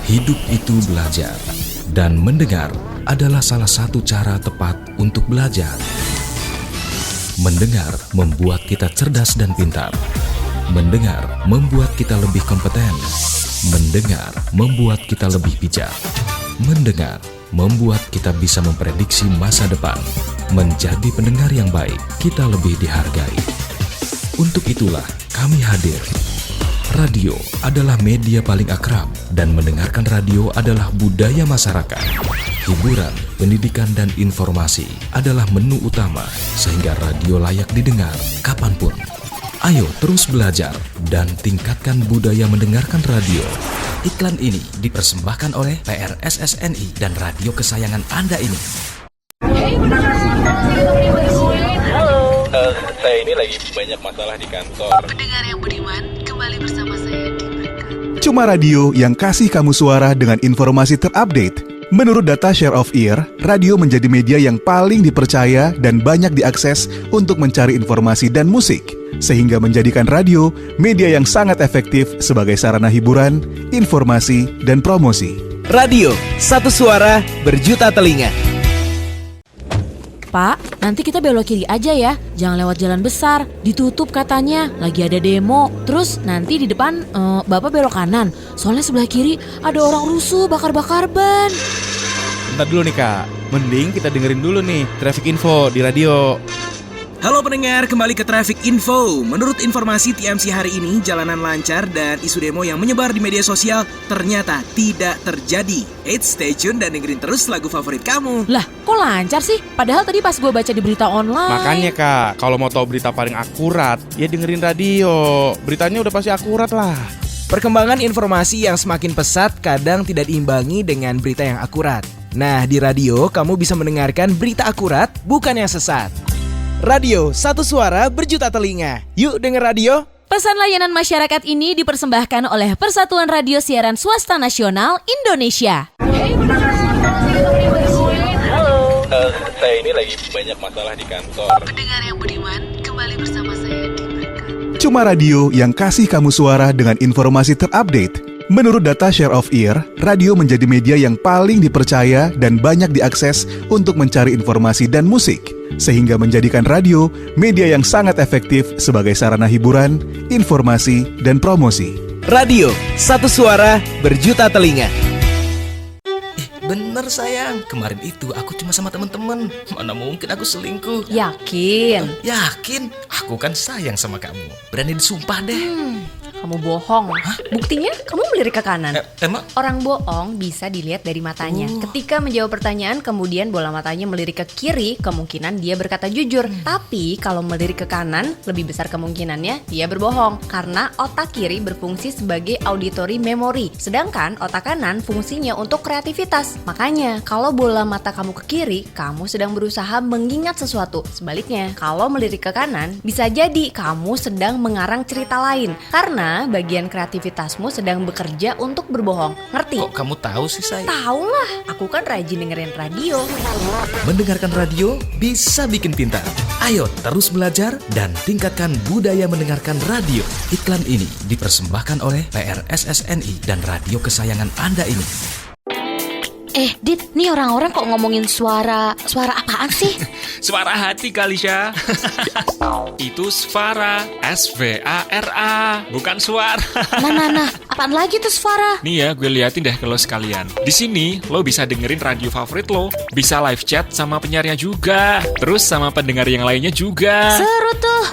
Hidup itu belajar, dan mendengar adalah salah satu cara tepat untuk belajar. Mendengar membuat kita cerdas dan pintar. Mendengar membuat kita lebih kompeten. Mendengar membuat kita lebih bijak. Mendengar membuat kita bisa memprediksi masa depan. Menjadi pendengar yang baik, kita lebih dihargai. Untuk itulah kami hadir. Radio adalah media paling akrab, dan mendengarkan radio adalah budaya masyarakat. Hiburan, pendidikan, dan informasi adalah menu utama, sehingga radio layak didengar kapanpun. Ayo terus belajar dan tingkatkan budaya mendengarkan radio. Iklan ini dipersembahkan oleh PRSSNI dan radio kesayangan Anda ini. Saya ini lagi banyak masalah di kantor. Pendengar yang budiman, kembali bersama saya di Berkat. Cuma radio yang kasih kamu suara dengan informasi terupdate. Menurut data Share of Ear, radio menjadi media yang paling dipercaya dan banyak diakses untuk mencari informasi dan musik, sehingga menjadikan radio media yang sangat efektif sebagai sarana hiburan, informasi, dan promosi. Radio, satu suara, berjuta telinga. Pak, nanti kita belok kiri aja ya. Jangan lewat jalan besar. Ditutup katanya. Lagi ada demo. Terus nanti di depan Bapak belok kanan. Soalnya sebelah kiri ada orang rusuh bakar-bakar ban. Bentar dulu nih Kak. Mending kita dengerin dulu nih traffic info di radio. Halo pendengar, kembali ke Traffic Info. Menurut informasi TMC hari ini, jalanan lancar dan isu demo yang menyebar di media sosial ternyata tidak terjadi. Stay tune dan dengerin terus lagu favorit kamu. Lah, kok lancar sih? Padahal tadi pas gue baca di berita online. Makanya Kak, kalau mau tahu berita paling akurat, ya dengerin radio. Beritanya udah pasti akurat lah. Perkembangan informasi yang semakin pesat kadang tidak diimbangi dengan berita yang akurat. Nah, di radio kamu bisa mendengarkan berita akurat, bukan yang sesat. Radio, satu suara, berjuta telinga. Yuk denger radio. Pesan layanan masyarakat ini dipersembahkan oleh Persatuan Radio Siaran Swasta Nasional Indonesia. Saya ini lagi banyak masalah di kantor. Pendengar yang budiman, kembali bersama saya di Berkat. Cuma radio yang kasih kamu suara dengan informasi terupdate. Menurut data Share of Ear, radio menjadi media yang paling dipercaya dan banyak diakses untuk mencari informasi dan musik, sehingga menjadikan radio media yang sangat efektif sebagai sarana hiburan, informasi, dan promosi. Radio, satu suara, berjuta telinga. Bener sayang, kemarin itu aku cuma sama temen-temen. Mana mungkin aku selingkuh. Yakin? Yakin, aku kan sayang sama kamu. Berani disumpah deh. Kamu bohong. Buktinya kamu melirik ke kanan. Emang? Orang bohong bisa dilihat dari matanya. Ketika menjawab pertanyaan kemudian bola matanya melirik ke kiri, kemungkinan dia berkata jujur. Tapi kalau melirik ke kanan, lebih besar kemungkinannya dia berbohong. Karena otak kiri berfungsi sebagai auditory memory, sedangkan otak kanan fungsinya untuk kreativitas. Makanya kalau bola mata kamu ke kiri, kamu sedang berusaha mengingat sesuatu. Sebaliknya, kalau melirik ke kanan, bisa jadi kamu sedang mengarang cerita lain. Karena bagian kreativitasmu sedang bekerja untuk berbohong. Ngerti? Kok kamu tahu sih sayang? Tahu lah, aku kan rajin dengerin radio. Mendengarkan radio bisa bikin pintar. Ayo terus belajar dan tingkatkan budaya mendengarkan radio. Iklan ini dipersembahkan oleh PRSSNI dan radio kesayangan Anda ini. Dit, nih orang-orang kok ngomongin suara apaan sih? Suara hati kali, Syah. Itu Svara, S-V-A-R-A, bukan suara. Nah, apaan lagi tuh suara? Nih ya, gue liatin deh ke lo sekalian. Di sini lo bisa dengerin radio favorit lo, bisa live chat sama penyiarnya juga, terus sama pendengar yang lainnya juga. Seru tuh.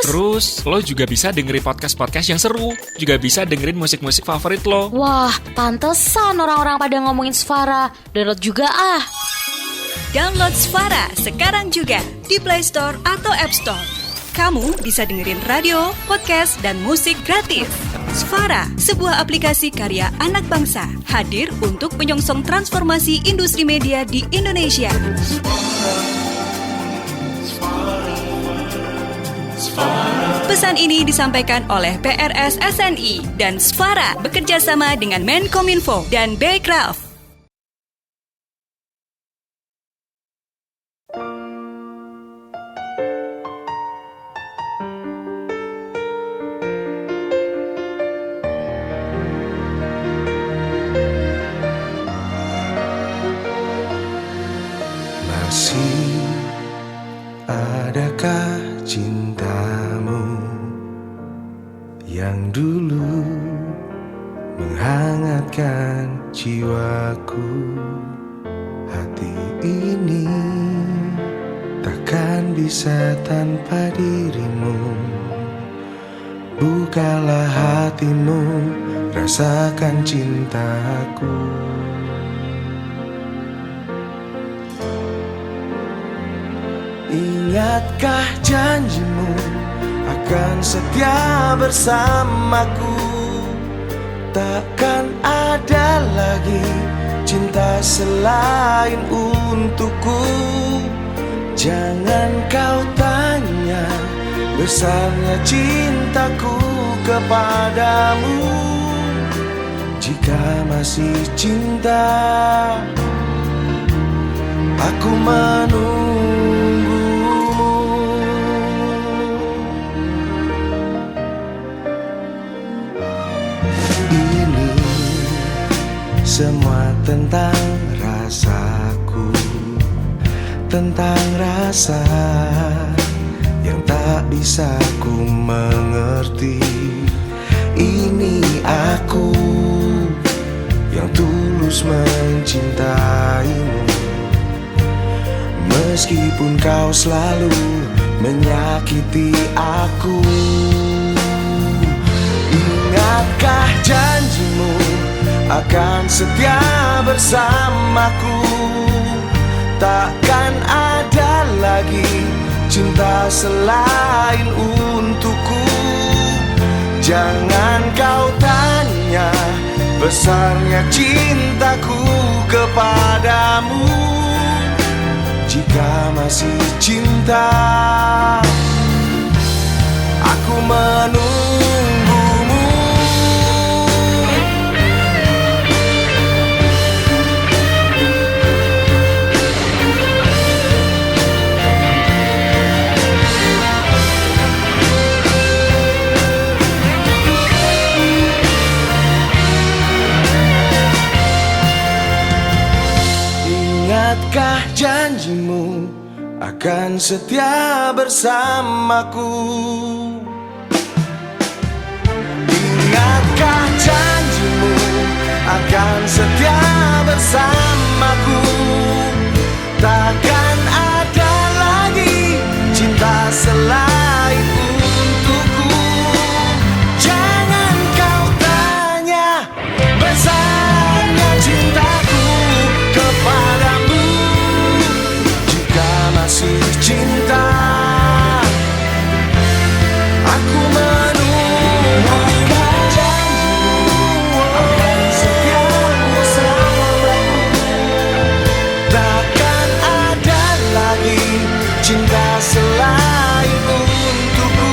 Terus lo juga bisa dengerin podcast-podcast yang seru, juga bisa dengerin musik-musik favorit lo. Wah, pantesan orang-orang pada ngomongin suara. Download juga ah. Download Svara sekarang juga di Play Store atau App Store. Kamu bisa dengerin radio, podcast, dan musik gratis. Svara, sebuah aplikasi karya anak bangsa, hadir untuk menyongsong transformasi industri media di Indonesia. Pesan ini disampaikan oleh PRSSNI dan Svara bekerja sama dengan Menkominfo dan Baycraft. Adakah cintamu yang dulu menghangatkan jiwaku? Hati ini takkan bisa tanpa dirimu. Bukalah hatimu, rasakan cintaku. Ingatkah janjimu akan setia bersamaku? Takkan ada lagi cinta selain untukku. Jangan kau tanya besarnya cintaku kepadamu. Jika masih cinta, aku menunggu. Ini semua tentang rasaku, tentang rasa yang tak bisa ku mengerti. Ini aku yang tulus mencintaimu, meskipun kau selalu menyakiti aku. Ingatkah janjimu akan setia bersamaku? Takkan ada lagi cinta selain untukku. Jangan kau tanya besarnya cintaku kepadamu. Jika masih cinta, aku menunggumu. Ingatkah janjimu akan setia bersamaku? Ingatkah janjimu akan setia bersamaku? Takkan ada lagi cinta selain untukku. Jangan kau tanya besarnya cintaku kepadamu. Jika masih cinta, aku menunggu. Akan setia bersamaku. Takkan ada lagi cinta selain untukku.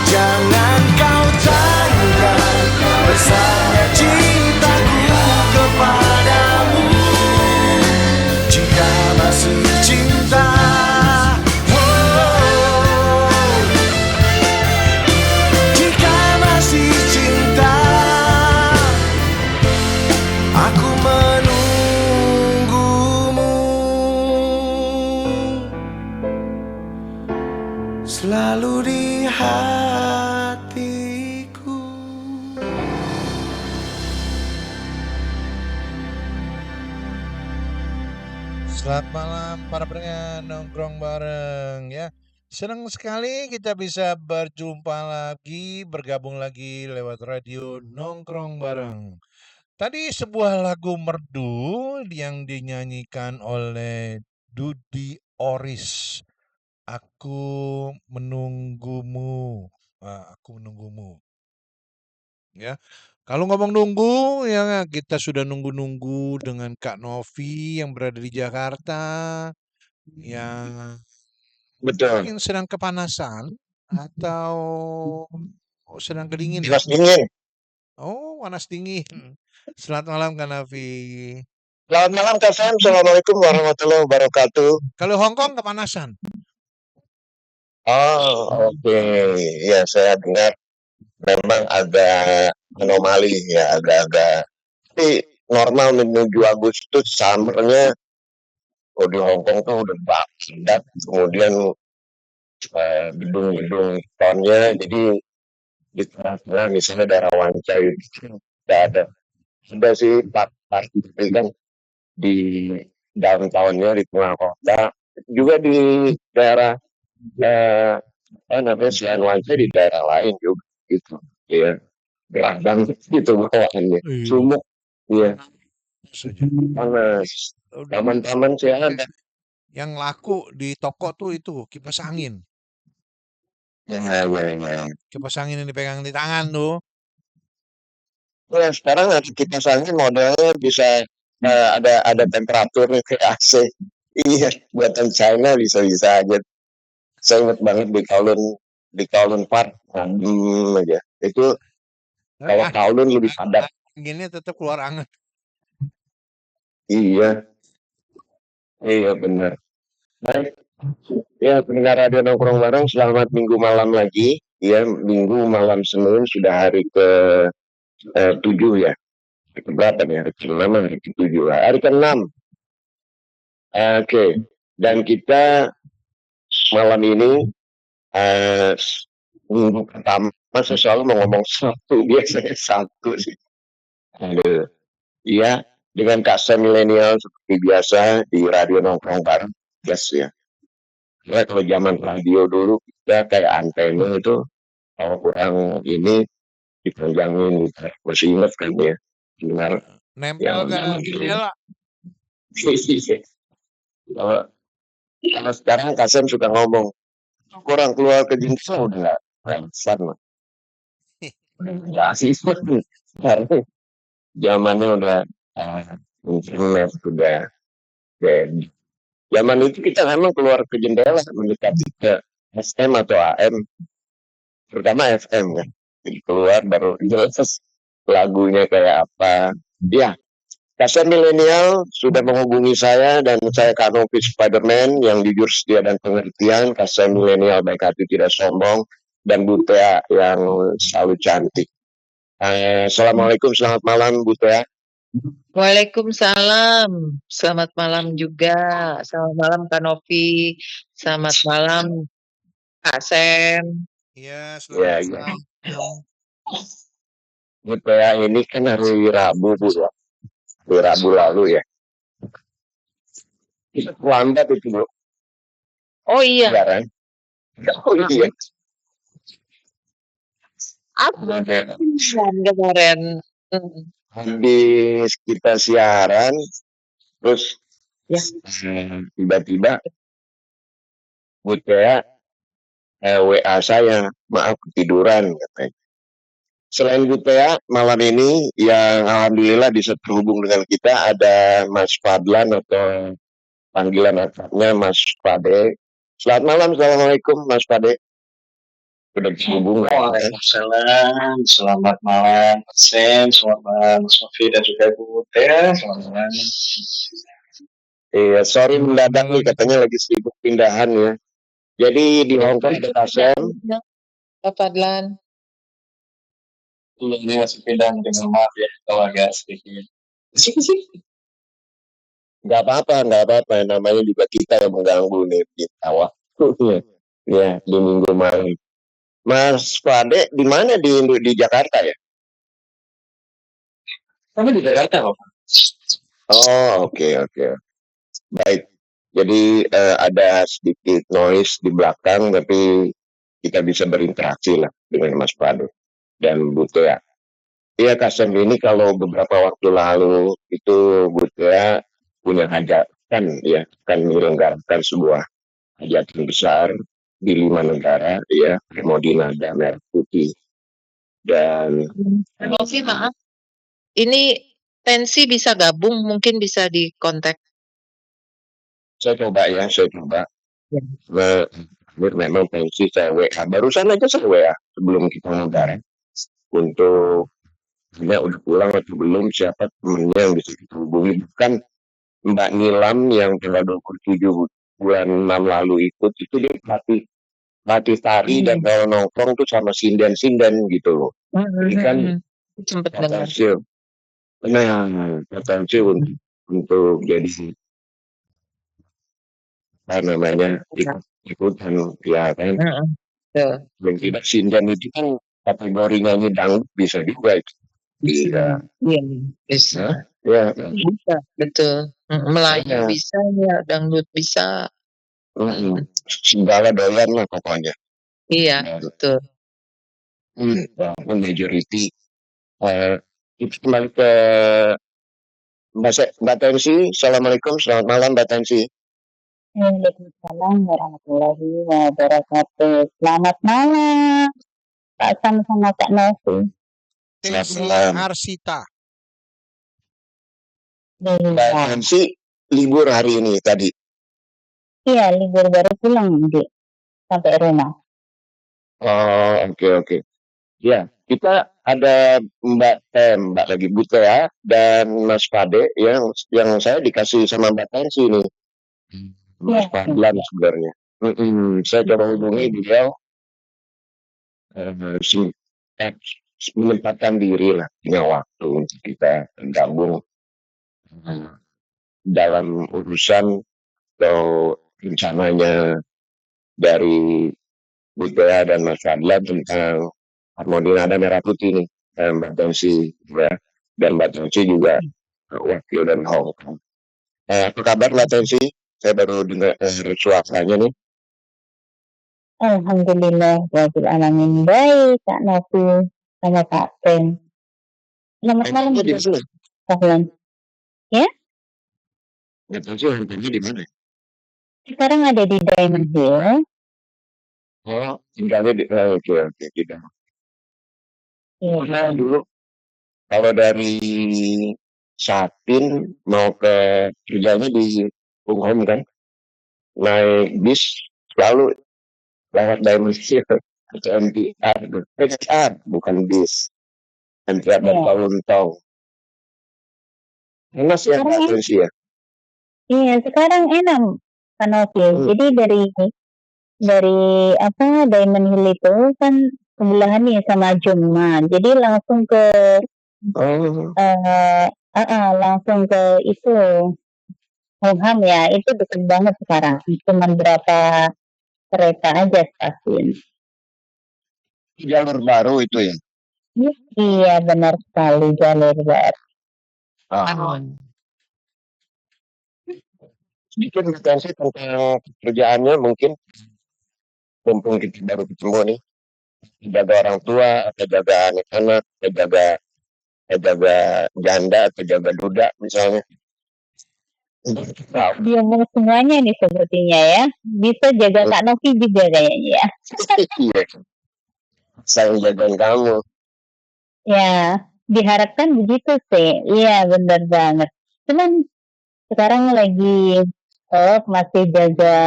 Jangan kau tanya besarnya cintaku kepadamu. Jika masih cinta, jika masih cinta, aku menunggumu. Selalu di hatiku. Selamat malam para pendengar nongkrong bareng ya. Senang sekali kita bisa berjumpa lagi, bergabung lagi lewat radio nongkrong bareng. Tadi sebuah lagu merdu yang dinyanyikan oleh Dudi Oris. Aku menunggumu. Aku menunggumu. Ya. Kalau ngomong nunggu, ya kita sudah nunggu-nunggu dengan Kak Novi yang berada di Jakarta, yang mungkin sedang kepanasan atau sedang kedinginan. Panas dingin. Oh, panas dingin. Selamat malam Kak Novi. Selamat malam Kak Sam. Assalamualaikum warahmatullahi wabarakatuh. Kalau Hong Kong kepanasan. Oh, oke. Ya, saya dengar memang ada anomali ya, agak-agak. Tapi normal menuju Agustus, summernya Kalau di Hong Kong tuh udah banget, kemudian gedung-gedung tonnya, jadi di tengah-tengah misalnya daerah Wancai itu nggak ada. Sudah sih party tapi kan di downtownnya di tengah kota, juga di daerah eh, apa namanya selain Wancai di daerah lain juga gitu, ya gerah banget gitu bawaannya, Iya. sumuk, ya Saja. panas. Udah. Taman-taman sih ada. Yang laku di toko tuh itu kipas angin. Ya. Kipas angin yang dipegang di tangan tuh. Ya, sekarang ada kipas angin modelnya bisa ada temperaturnya kayak AC. Iya, buatan China bisa-bisa aja. Saya ingat banget di Kowloon Park, aja. Itu kalau Kowloon lebih padat. Anginnya tetap keluar anget. Iya, benar. Baik, ya pendengar radio nongkrong bareng, selamat minggu malam lagi. Ya, minggu malam Senin sudah hari ke 7 ya. Hari keberapa nih? Hari ke-6, hari ke-7 lah. Hari ke-6. Oke. Dan kita malam ini minggu pertama saya selalu mau ngomong satu, biasanya satu sih. Aduh. Iya, dengan Kasa Milenial seperti biasa di radio nongkrong bareng. Yes ya. Nah, kalau zaman radio dulu kita kayak antena itu kalau kurang ini dipanjangin gitu. Masih ingat kan ya? Dengar Nempel ke jendela. Kalau sekarang Kasem suka ngomong kurang keluar ke jendela udah nggak relevan mah. Nggak sih, karena zamannya udah internet udah jadi. Zaman itu kita memang keluar ke jendela mendekati ke SM atau AM, terutama FM kan. Jadi keluar baru jelas lagunya kayak apa. Ya, Kasa Milenial sudah menghubungi saya dan saya Kanopi Spiderman yang jujur, setia dan pengertian. Kasa Milenial baik hati tidak sombong dan Butea yang selalu cantik. Assalamualaikum, selamat malam Butea. Waalaikumsalam, selamat malam juga. Selamat malam Kanopi, selamat malam Kak Sem. Iya, Ya, selamat malam. Butea ini kan hari Rabu Bu ya. Hari Rabu lalu ya. Kita terlambat itu Bu. Oh iya. Iya kan? Oh iya. Apa kemarin? Habis kita siaran, terus tiba-tiba Butea WA saya, maaf ketiduran katanya. Selain Butea, malam ini yang alhamdulillah bisa terhubung dengan kita ada Mas Fadlan atau panggilan akrabnya Mas Pade. Selamat malam, assalamualaikum Mas Pade. Sudah terhubung. Waalaikumsalam, selamat malam Mas Sen, selamat malam Mas Novi dan juga Bu Tea, selamat malam. Iya, sorry mendadak nih, katanya lagi sibuk pindahan ya. Jadi di Hong Kong ada Kasem. Pak Fadlan. Ini masih pindah, dengan maaf ya kalau agak sedikit. Nggak apa-apa. Namanya juga kita yang mengganggu nih kita waktunya. Ya, di minggu malam. Mas Pade di mana di Jakarta ya? Kami di Jakarta kok. Oh, oke. Baik. Jadi ada sedikit noise di belakang, tapi kita bisa berinteraksi lah dengan Mas Pade dan Butea. Iya, Kasem ini kalau beberapa waktu lalu itu Butea punya hajatan ya, akan menyelenggarakan sebuah hajatan besar di 5 negara ya, mau di nada merah putih. Dan Novi maaf, ini Tensi bisa gabung, mungkin bisa di kontak. saya coba. Memang pensi saya WA. Barusan aja saya WA sebelum kita negara untuk dia udah pulang atau belum, siapa temennya yang bisa kita hubungi. Bukan Mbak Nilam yang tanggal 27 bulan 6 lalu ikut, itu dia pelatih tari dan kalau nongkrong tuh sama sinden gitu loh. Jadi kan Sempet dengar. potensi untuk jadi apa namanya ikut-ikutan ya kan. Tuh. Dan tidak sinden itu kan kategori nyanyi dangdut bisa juga itu. Bisa. Iya, bisa. Hah? Ya, Bisa, betul. Melayu Iya. bisa ya, dangdut bisa. Segala doyan lah pokoknya. Iya, betul. Walaupun majority. Kita kembali ke Mbak Tensi. Assalamualaikum, selamat malam Mbak Tensi. Waalaikumsalam warahmatullahi wabarakatuh. Selamat malam. Pak Sam sama Kak Novi. Tensi malam. Arsita. Mbak Tensi libur hari ini tadi. Iya, libur baru pulang Dik. Sampai rumah. Oh, oke. Ya, kita ada Mbak lagi Butea dan Mas Pade yang saya dikasih sama Mbak Tensi nih. Mas Fadlan sebenarnya. Saya coba hubungi beliau. Menyempatkan diri lah, punya waktu untuk kita gabung dalam urusan atau rencananya dari Butea dan Mas Fadlan tentang harmoni nada merah putih nih, Mbak Tensi ya, dan Mbak Tensi juga wakil dari Hong Kong. Apa kabar Mbak Tensi? Saya baru dengar suaranya nih. Alhamdulillah, Rabbil Alamin. Baik, Kak Novi sama Kak Pen. Selamat malam di mana? Fadlan. Ya? Mbak Tensi handphonenya di mana? Sekarang ada di Diamond Hill. Oh, tinggalnya di oke tidak. Nah, dulu kalau dari Sapin mau ke kerjanya di Punghom kan, naik bis selalu lewat Diamond Hill ke MTR, bukan bis, MTR dan Paluntong. Enak ya Mbak Tensi ya? Iya, sekarang enak Kak Novi. Jadi dari apa Diamond Hill itu kan sebelahan nih sama Jumma. Jadi langsung ke langsung ke itu Hongham ya, itu dekat banget sekarang. Cuma berapa kereta aja stasiun. Jalur baru itu ya? Iya, benar sekali, jalur baru. Sedikit referensi tentang pekerjaannya mungkin, mumpung kita baru ketemu nih, jaga orang tua, atau jaga anak-anak, atau jaga janda, atau jaga duda misalnya. Dia mau semuanya nih sepertinya ya. Bisa jaga Kak Novi juga kayaknya ya. Iya. Saya jagain kamu. Ya, diharapkan begitu sih. Iya, benar banget. Cuman sekarang lagi masih jaga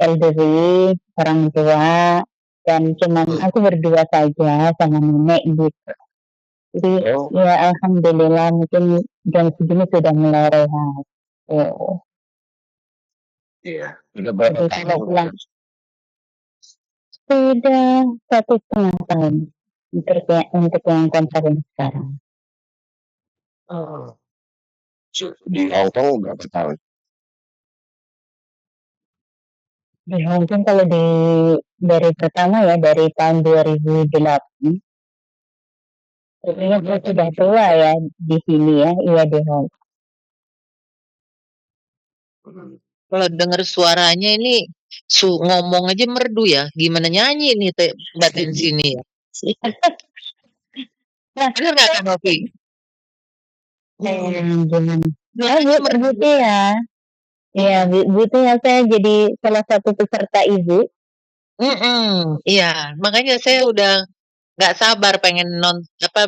elderly, orang tua, dan cuman aku berdua saja sama nenek gitu. Jadi ya alhamdulillah mungkin jam segini sudah mulai rehat. Iya. Sudah berapa tahun? Sudah 1,5 tahun untuk yang konser yang sekarang. Di Hong Kong berapa tahun? Di Hong Kong kalau dari pertama ya dari tahun 2008. Sebenarnya saya sudah tua ya di sini ya, iya di Hong Kong. Kalau dengar suaranya ini ngomong aja merdu ya. Gimana nyanyi nih Mbak Tensi ini ya? Benar nggak Kak Novi? Gimana? Bu ya. Iya, Bu ya, saya jadi salah satu peserta Ibu. Iya, makanya saya udah nggak sabar pengen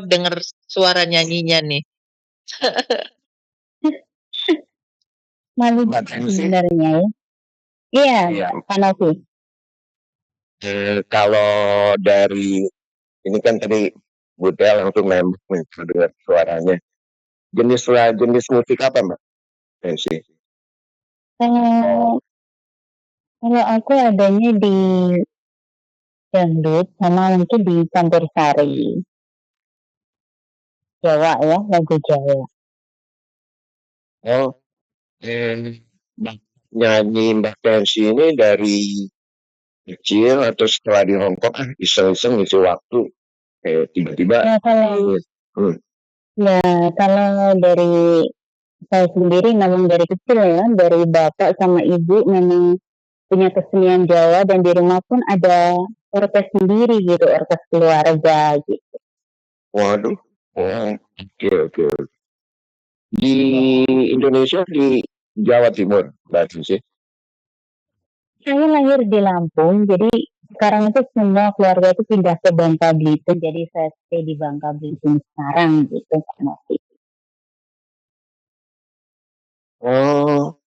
denger suara nyanyinya nih. Malu sebenarnya ya. Iya, Kak Novi. Kalau dari ini kan tadi Butea langsung nembak nih dengar suaranya. Jenis musik apa Mbak Tensi? Kalau aku adanya di dangdut sama mungkin di campur sari. Jawa ya, lagu Jawa. nyanyi Mbak Tensi ini dari kecil atau setelah di Hong Kong iseng-iseng ngisi waktu tiba-tiba Ya kalau hmm, ya kalau dari saya sendiri memang dari kecil ya, dari bapak sama ibu memang punya kesenian Jawa dan di rumah pun ada orkes sendiri gitu, orkes keluarga gitu. waduh, oke. Di Indonesia di Jawa Timur Mbak Tensi. Saya lahir di Lampung, jadi sekarang itu semua keluarga itu pindah ke Bangka Belitung, jadi saya stay di Bangka Belitung sekarang gitu Pak Novi. Oh,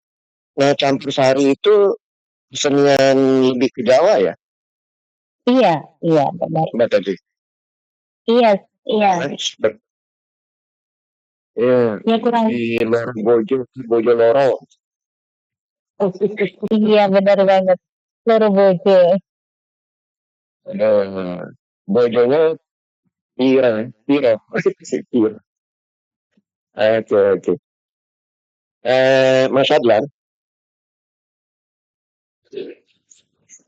nah campur sari itu kesenian lebih ke Jawa ya, Iya benar. Mbak tadi. Iya Iya, kurang. di Loro Bojo Loro. Iya benar banget. Loro Bojo. Bojonya Piro. Piro. Oke. Mas Adlan,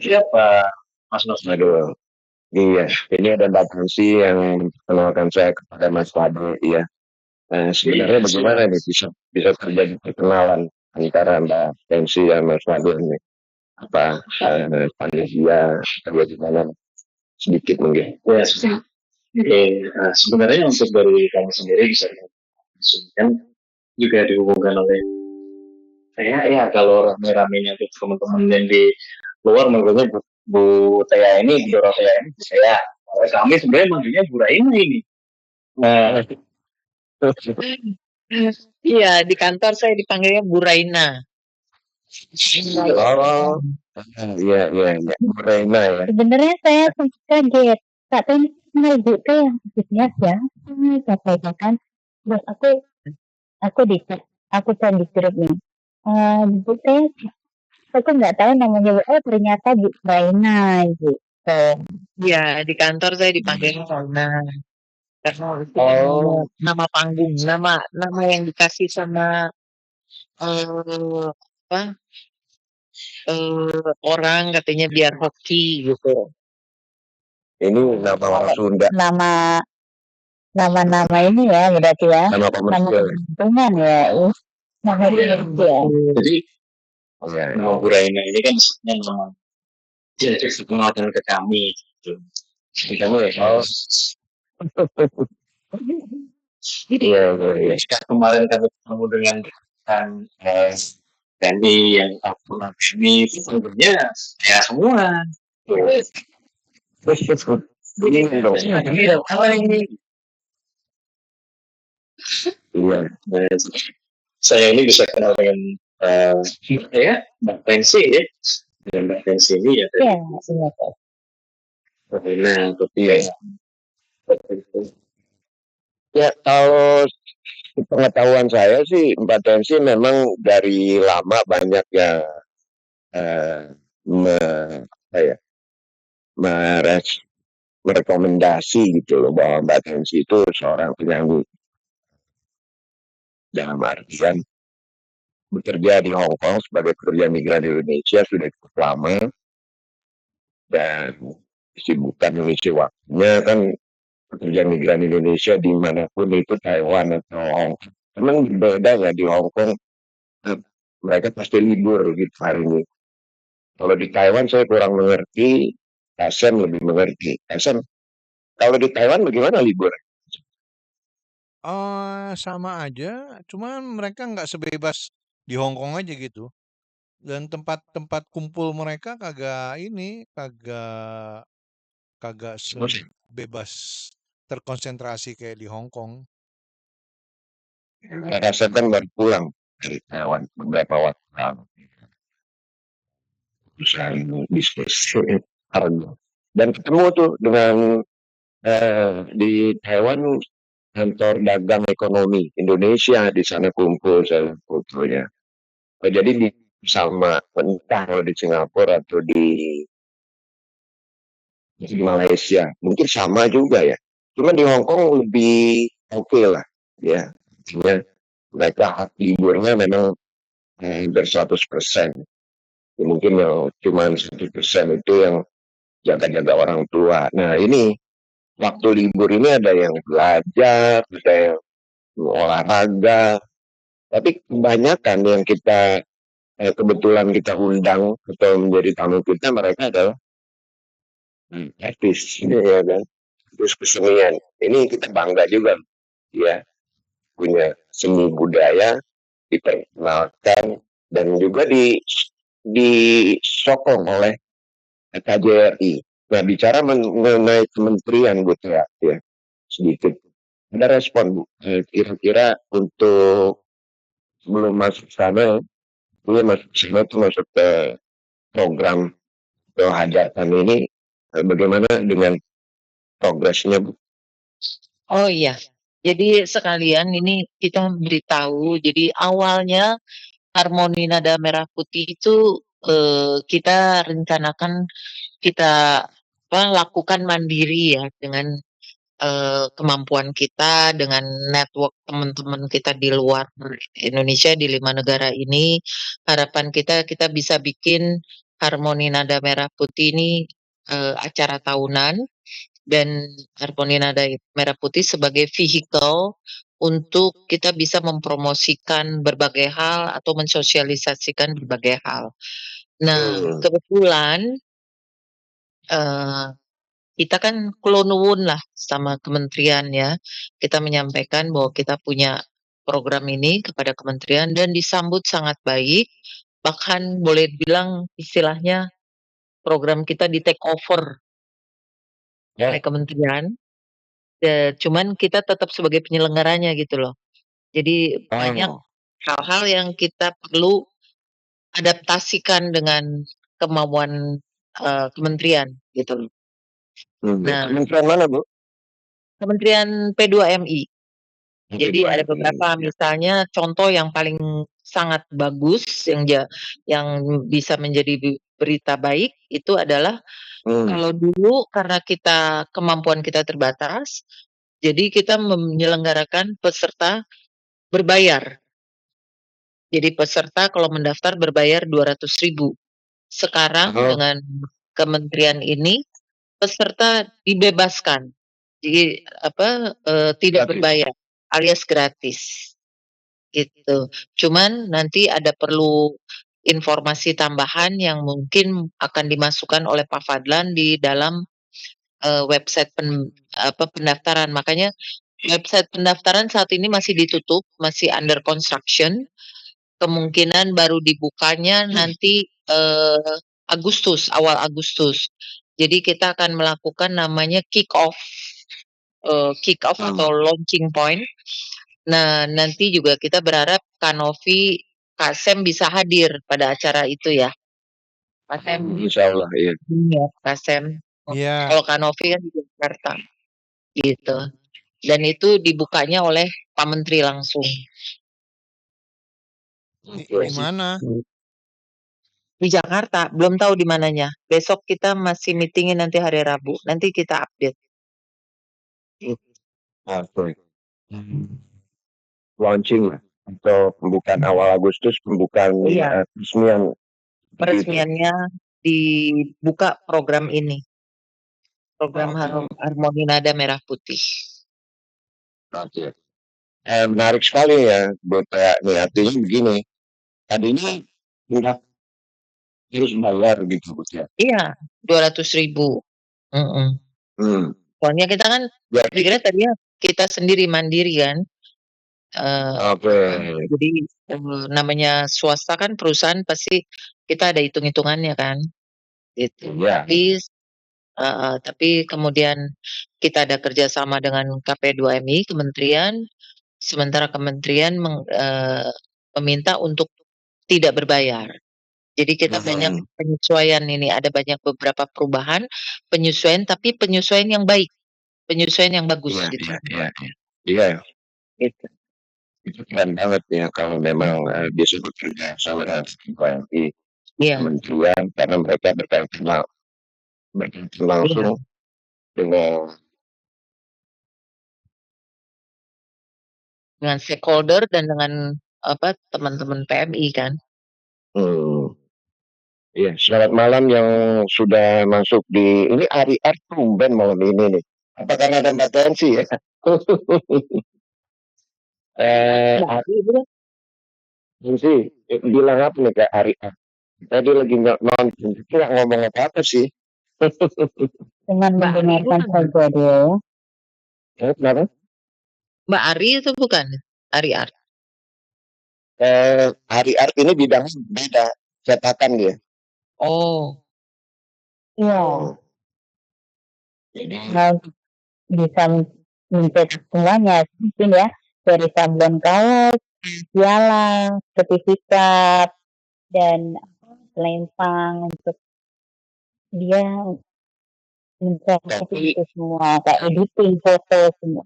Siapa Mas Nos? aduh, iya, ini ada Mbak Tansi yang kenalkan saya kepada Mas Fadil, iya. Sebenarnya bagaimana nih bisa terjadi perkenalan antara Mbak Tansi dan Mas Fadil ini? Apa panitia atau bagaimana? Sedikit mungkin. Ya, sebenarnya untuk dari kami sendiri bisa kan juga dihubungkan oleh saya ya kalau rame-ramenya itu teman-teman yang di luar manggilnya Bu Tea ini, Bu Dora Tea ini, Bu Tea. Kalau kami sebenarnya manggilnya Bu Raina ini. Nah, Iya, di kantor saya dipanggilnya Bu Raina. Oh, iya, Bu Raina ya. Sebenarnya saya sempat kaget. Kak Teh kenal Bu Teh yang khususnya siapa? Katakan, terus aku di chat di grup nih. Bu Teh, aku nggak tahu namanya Bu. Ternyata Bu Raina gitu. Iya, di kantor saya dipanggilnya Raina. Karena itu nama panggung, nama yang dikasih sama orang katanya biar hoki gitu. Ini nama orang Sunda. Nama ini ya berarti ya. Nama komersial. Nama ya. Nama komersial. Jadi nama Bu Raina ini kan memang jadi perkenalkan ke kami gitu. Kamu ya? Iya. Kemarin kami ketemu dengan Randy yang aku ini sebenarnya ya semua. Ini dong. Apa ini? Iya. Saya ini bisa kenal dengan ya Mbak Tensi ya. Dan Mbak Tensi ini ya. Nah, tapi ya kalau pengetahuan saya sih Mbak Tensi memang dari lama banyak yang merekomendasi gitu loh bahwa Mbak Tensi itu seorang penyanyi dalam artian bekerja di Hong Kong sebagai pekerja migran di Indonesia sudah cukup lama dan kesibukan mengisi waktunya kan pekerja migran Indonesia dimanapun itu Taiwan atau Hong Kong. Memang berbeda ya di Hong Kong mereka pasti libur gitu hari ini. Kalau di Taiwan saya kurang mengerti, Kasem lebih mengerti. Kasem, kalau di Taiwan bagaimana libur? Sama aja, cuman mereka nggak sebebas di Hong Kong aja gitu. Dan tempat-tempat kumpul mereka kagak sebebas terkonsentrasi kayak di Hong Kong. Kasem kan baru pulang dari Taiwan beberapa waktu lalu. Bisa diskusi harga. Dan ketemu tuh dengan di Taiwan kantor dagang ekonomi Indonesia di sana kumpul saya fotonya. Jadi sama entah kalau di Singapura atau di Malaysia mungkin sama juga ya. Cuma di Hong Kong lebih oke lah ya. Artinya mereka hak liburnya memang hampir 100%. Ya, mungkin yang cuma 1% itu yang jaga-jaga orang tua. Nah ini waktu libur ini ada yang belajar, ada yang olahraga, tapi kebanyakan yang kita kebetulan kita undang atau menjadi tamu kita mereka adalah artis, ya kan, terus kesenian. Ini kita bangga juga, ya, punya seni budaya diperkenalkan dan juga disokong oleh KJRI. Nah, bicara mengenai kementerian Bu Tia, ya, sedikit ada respon Bu. Kira-kira untuk sebelum masuk sana, ini masuk sana tuh masuk ke program atau hajatan ini, bagaimana dengan progresnya Bu? Oh iya, jadi sekalian ini kita beritahu. Jadi awalnya Harmoni Nada Merah Putih itu kita rencanakan kita lakukan mandiri ya dengan kemampuan kita, dengan network teman-teman kita di luar Indonesia di 5 negara ini. Harapan kita bisa bikin Harmoni Nada Merah Putih ini acara tahunan dan Harmoni Nada Merah Putih sebagai vehicle untuk kita bisa mempromosikan berbagai hal atau mensosialisasikan berbagai hal. Nah, kebetulan kita kan kulo nuwun lah sama kementerian ya. Kita menyampaikan bahwa kita punya program ini kepada kementerian dan disambut sangat baik. Bahkan boleh bilang istilahnya program kita di take over oleh kementerian. Cuman kita tetap sebagai penyelenggaranya gitu loh. Jadi banyak hal-hal yang kita perlu adaptasikan dengan kemauan kementerian gitu loh. Nah, Kementerian mana Bu? Kementerian P2MI. Jadi ada beberapa misalnya contoh yang paling sangat bagus yang bisa menjadi berita baik itu adalah kalau dulu karena kemampuan kita terbatas, jadi kita menyelenggarakan peserta berbayar. Jadi peserta kalau mendaftar berbayar 200.000. Sekarang dengan kementerian ini peserta dibebaskan. Jadi tidak berbayar alias gratis. Gitu. Cuman nanti ada perlu informasi tambahan yang mungkin akan dimasukkan oleh Pak Fadlan di dalam website pendaftaran. Makanya website pendaftaran saat ini masih ditutup, masih under construction. Kemungkinan baru dibukanya nanti awal Agustus. Jadi kita akan melakukan namanya kick off atau launching point. Nah, nanti juga kita berharap Kanovi, Kasem bisa hadir pada acara itu ya. Kasem. Insya Allah, iya. Iya, Kasem. Iya. Kalau Kanovi kan di Jakarta. Gitu. Dan itu dibukanya oleh Pak Menteri langsung. Di mana? Di Jakarta, belum tahu di mananya. Besok kita masih meetingin nanti hari Rabu. Nanti kita update. Launching atau pembukaan awal Agustus, pembukaan peresmiannya dibuka program ini. Program Harmoni Nada Merah Putih. Oke. Menarik sekali ya, buat nih artinya begini. Tadinya tidak harus bayar gitu Bu ya. Iya, 200.000. Soalnya kita kan pikirnya tadinya kita sendiri mandiri kan. Jadi namanya swasta kan perusahaan pasti kita ada hitung-hitungannya kan. Gitu. Tapi kemudian kita ada kerjasama dengan KP2MI Kementerian, sementara Kementerian meminta untuk tidak berbayar. Jadi kita banyak penyesuaian ini, ada banyak beberapa perubahan, penyesuaian tapi penyesuaian yang baik, penyesuaian yang bagus gitu. Iya. Gitu. Itu keren banget ya kalau memang bisa bekerja sama dengan kementerian karena mereka berkaitan langsung dengan stakeholder dan dengan teman-teman PMI kan. Hmm. Iya, selamat malam yang sudah masuk di ini Ari Art tumben malam ini nih. Apa karena ada Mbak Tensi ya? Ari sih bilang apa nih Kak Ari Art? Tadi lagi nonton, kira ngomong apa sih? Cuman mendengarkan saja dia ya. Kenapa? Mbak Ari itu bukan? Ari Art. Ari Art ini bidangnya beda, cetakan dia. Oh. Iya. Jadi Nah, bisa mencetak semuanya mungkin ya, dari sablon kaos, piala, sertifikat, dan selempang untuk dia mencetak itu semua, kayak editing foto semua.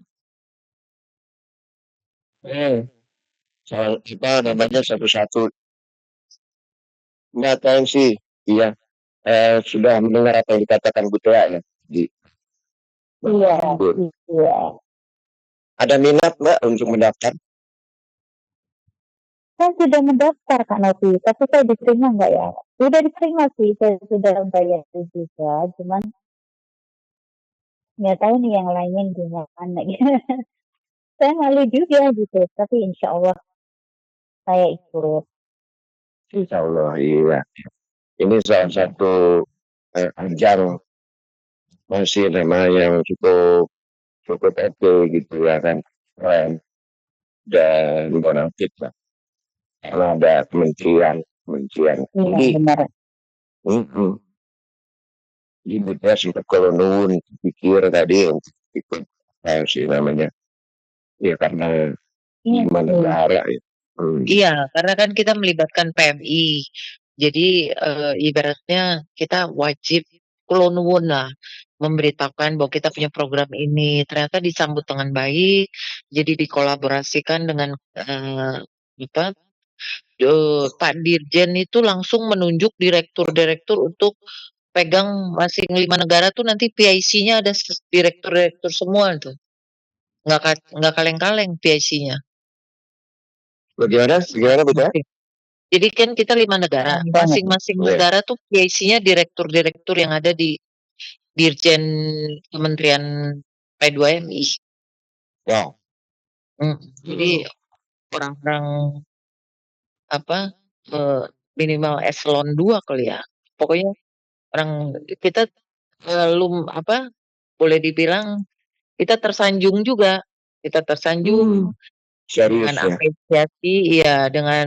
Soal apa namanya satu-satu. Mbak Tensi, iya, sudah mendengar apa yang dikatakan Bu Tea ya? Iya, iya. Ada minat Mbak untuk mendaftar? Saya sudah mendaftar Kak Novi, tapi saya diterima nggak ya? Sudah diterima sih, saya sudah bayar juga, cuman nggak tahu nih yang lainnya gimana gitu. Saya malu juga gitu, tapi insya Allah saya ikut. Insya Allah, iya. Ini salah satu ajang masih nama yang cukup oke gitu ya kan, keren dan bonafit lah. Karena ada kementerian Iya, benar. Jadi saya sempat kalau nuwun pikir tadi untuk ikut sih namanya, ya karena gimana negara ya. Iya, karena kan kita melibatkan PMI. Jadi ibaratnya kita wajib kulo nuwun lah memberitakan bahwa kita punya program ini. Ternyata disambut dengan baik. Jadi dikolaborasikan dengan Pak Dirjen itu langsung menunjuk direktur-direktur untuk pegang masing 5 negara tuh nanti PIC-nya ada direktur-direktur semua tuh. Nggak kaleng-kaleng PIC-nya. Bagaimana betul? Jadi kan kita 5 negara, masing-masing negara tuh PIC-nya direktur-direktur yang ada di Dirjen Kementerian P2MI. Wow. Jadi orang-orang minimal eselon 2 kali ya. Pokoknya orang kita boleh dibilang kita tersanjung juga. Kita tersanjung dengan apresiasi, iya, dengan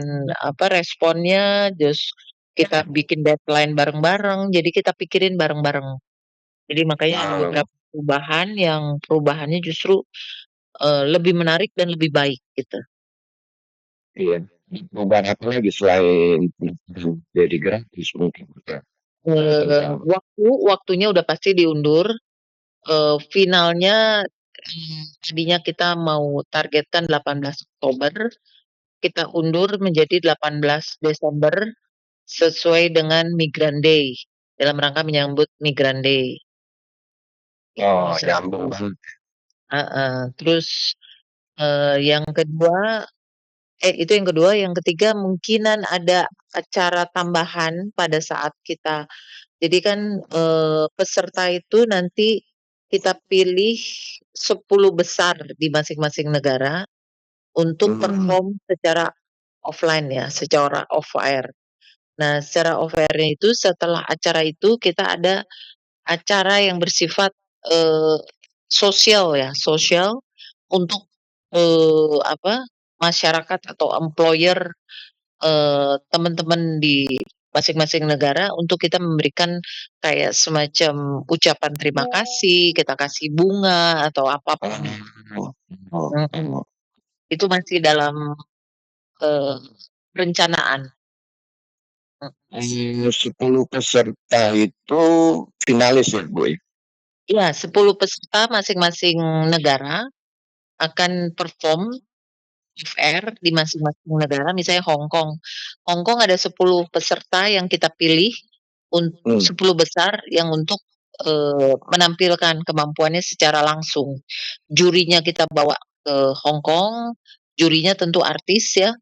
responnya, terus kita bikin deadline bareng-bareng, jadi kita pikirin bareng-bareng. Jadi makanya ada beberapa perubahan yang perubahannya justru lebih menarik dan lebih baik gitu. Iya. Perubahan apa lagi selain jadi gratis mungkin? Waktunya udah pasti diundur. Finalnya tadinya kita mau targetkan 18 Oktober, kita undur menjadi 18 Desember sesuai dengan Migran Day, dalam rangka menyambut Migran Day. Oh, nyambung banget. Terus yang kedua, itu yang kedua, yang ketiga mungkinan ada acara tambahan pada saat kita. Jadi kan peserta itu nanti kita pilih 10 besar di masing-masing negara untuk perform secara offline ya, secara off air. Nah, secara off air-nya itu setelah acara itu kita ada acara yang bersifat sosial ya, sosial untuk masyarakat atau employer teman-teman di masing-masing negara untuk kita memberikan kayak semacam ucapan terima kasih, kita kasih bunga atau apapun. Itu masih dalam perencanaan. 10 peserta itu finalis ya Bu? Iya, 10 peserta masing-masing negara akan perform off air di masing-masing negara. Misalnya Hong Kong ada 10 peserta yang kita pilih untuk 10 besar yang untuk menampilkan kemampuannya secara langsung. Jurinya kita bawa ke Hong Kong, jurinya tentu artis ya,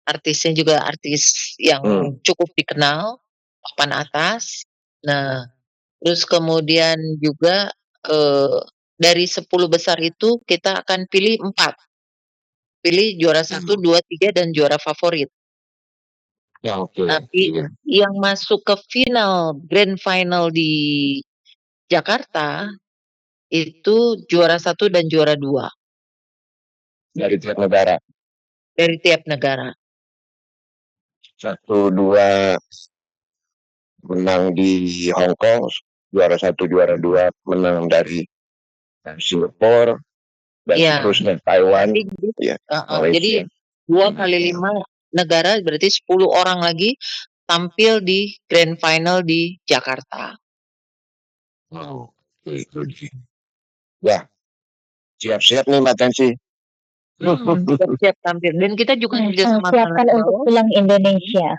artisnya juga artis yang cukup dikenal, papan atas. Nah, terus kemudian juga dari 10 besar itu kita akan pilih 4. Pilih juara 1, 2, 3 dan juara favorit. Ya, oke. Tapi yang masuk ke grand final di Jakarta itu juara 1 dan juara 2 Dari tiap negara. dari tiap negara. 1, 2 menang di Hong Kong, juara 1, juara 2 menang dari Singapura, dan seterusnya Taiwan, Jadi 2 kali 5 negara berarti 10 orang lagi tampil di grand final di Jakarta. Wow, itu dia. Ya, siap-siap nih Mbak Tansi. Siap tampil. Dan kita juga kerjasama siapkan untuk pulang Indonesia.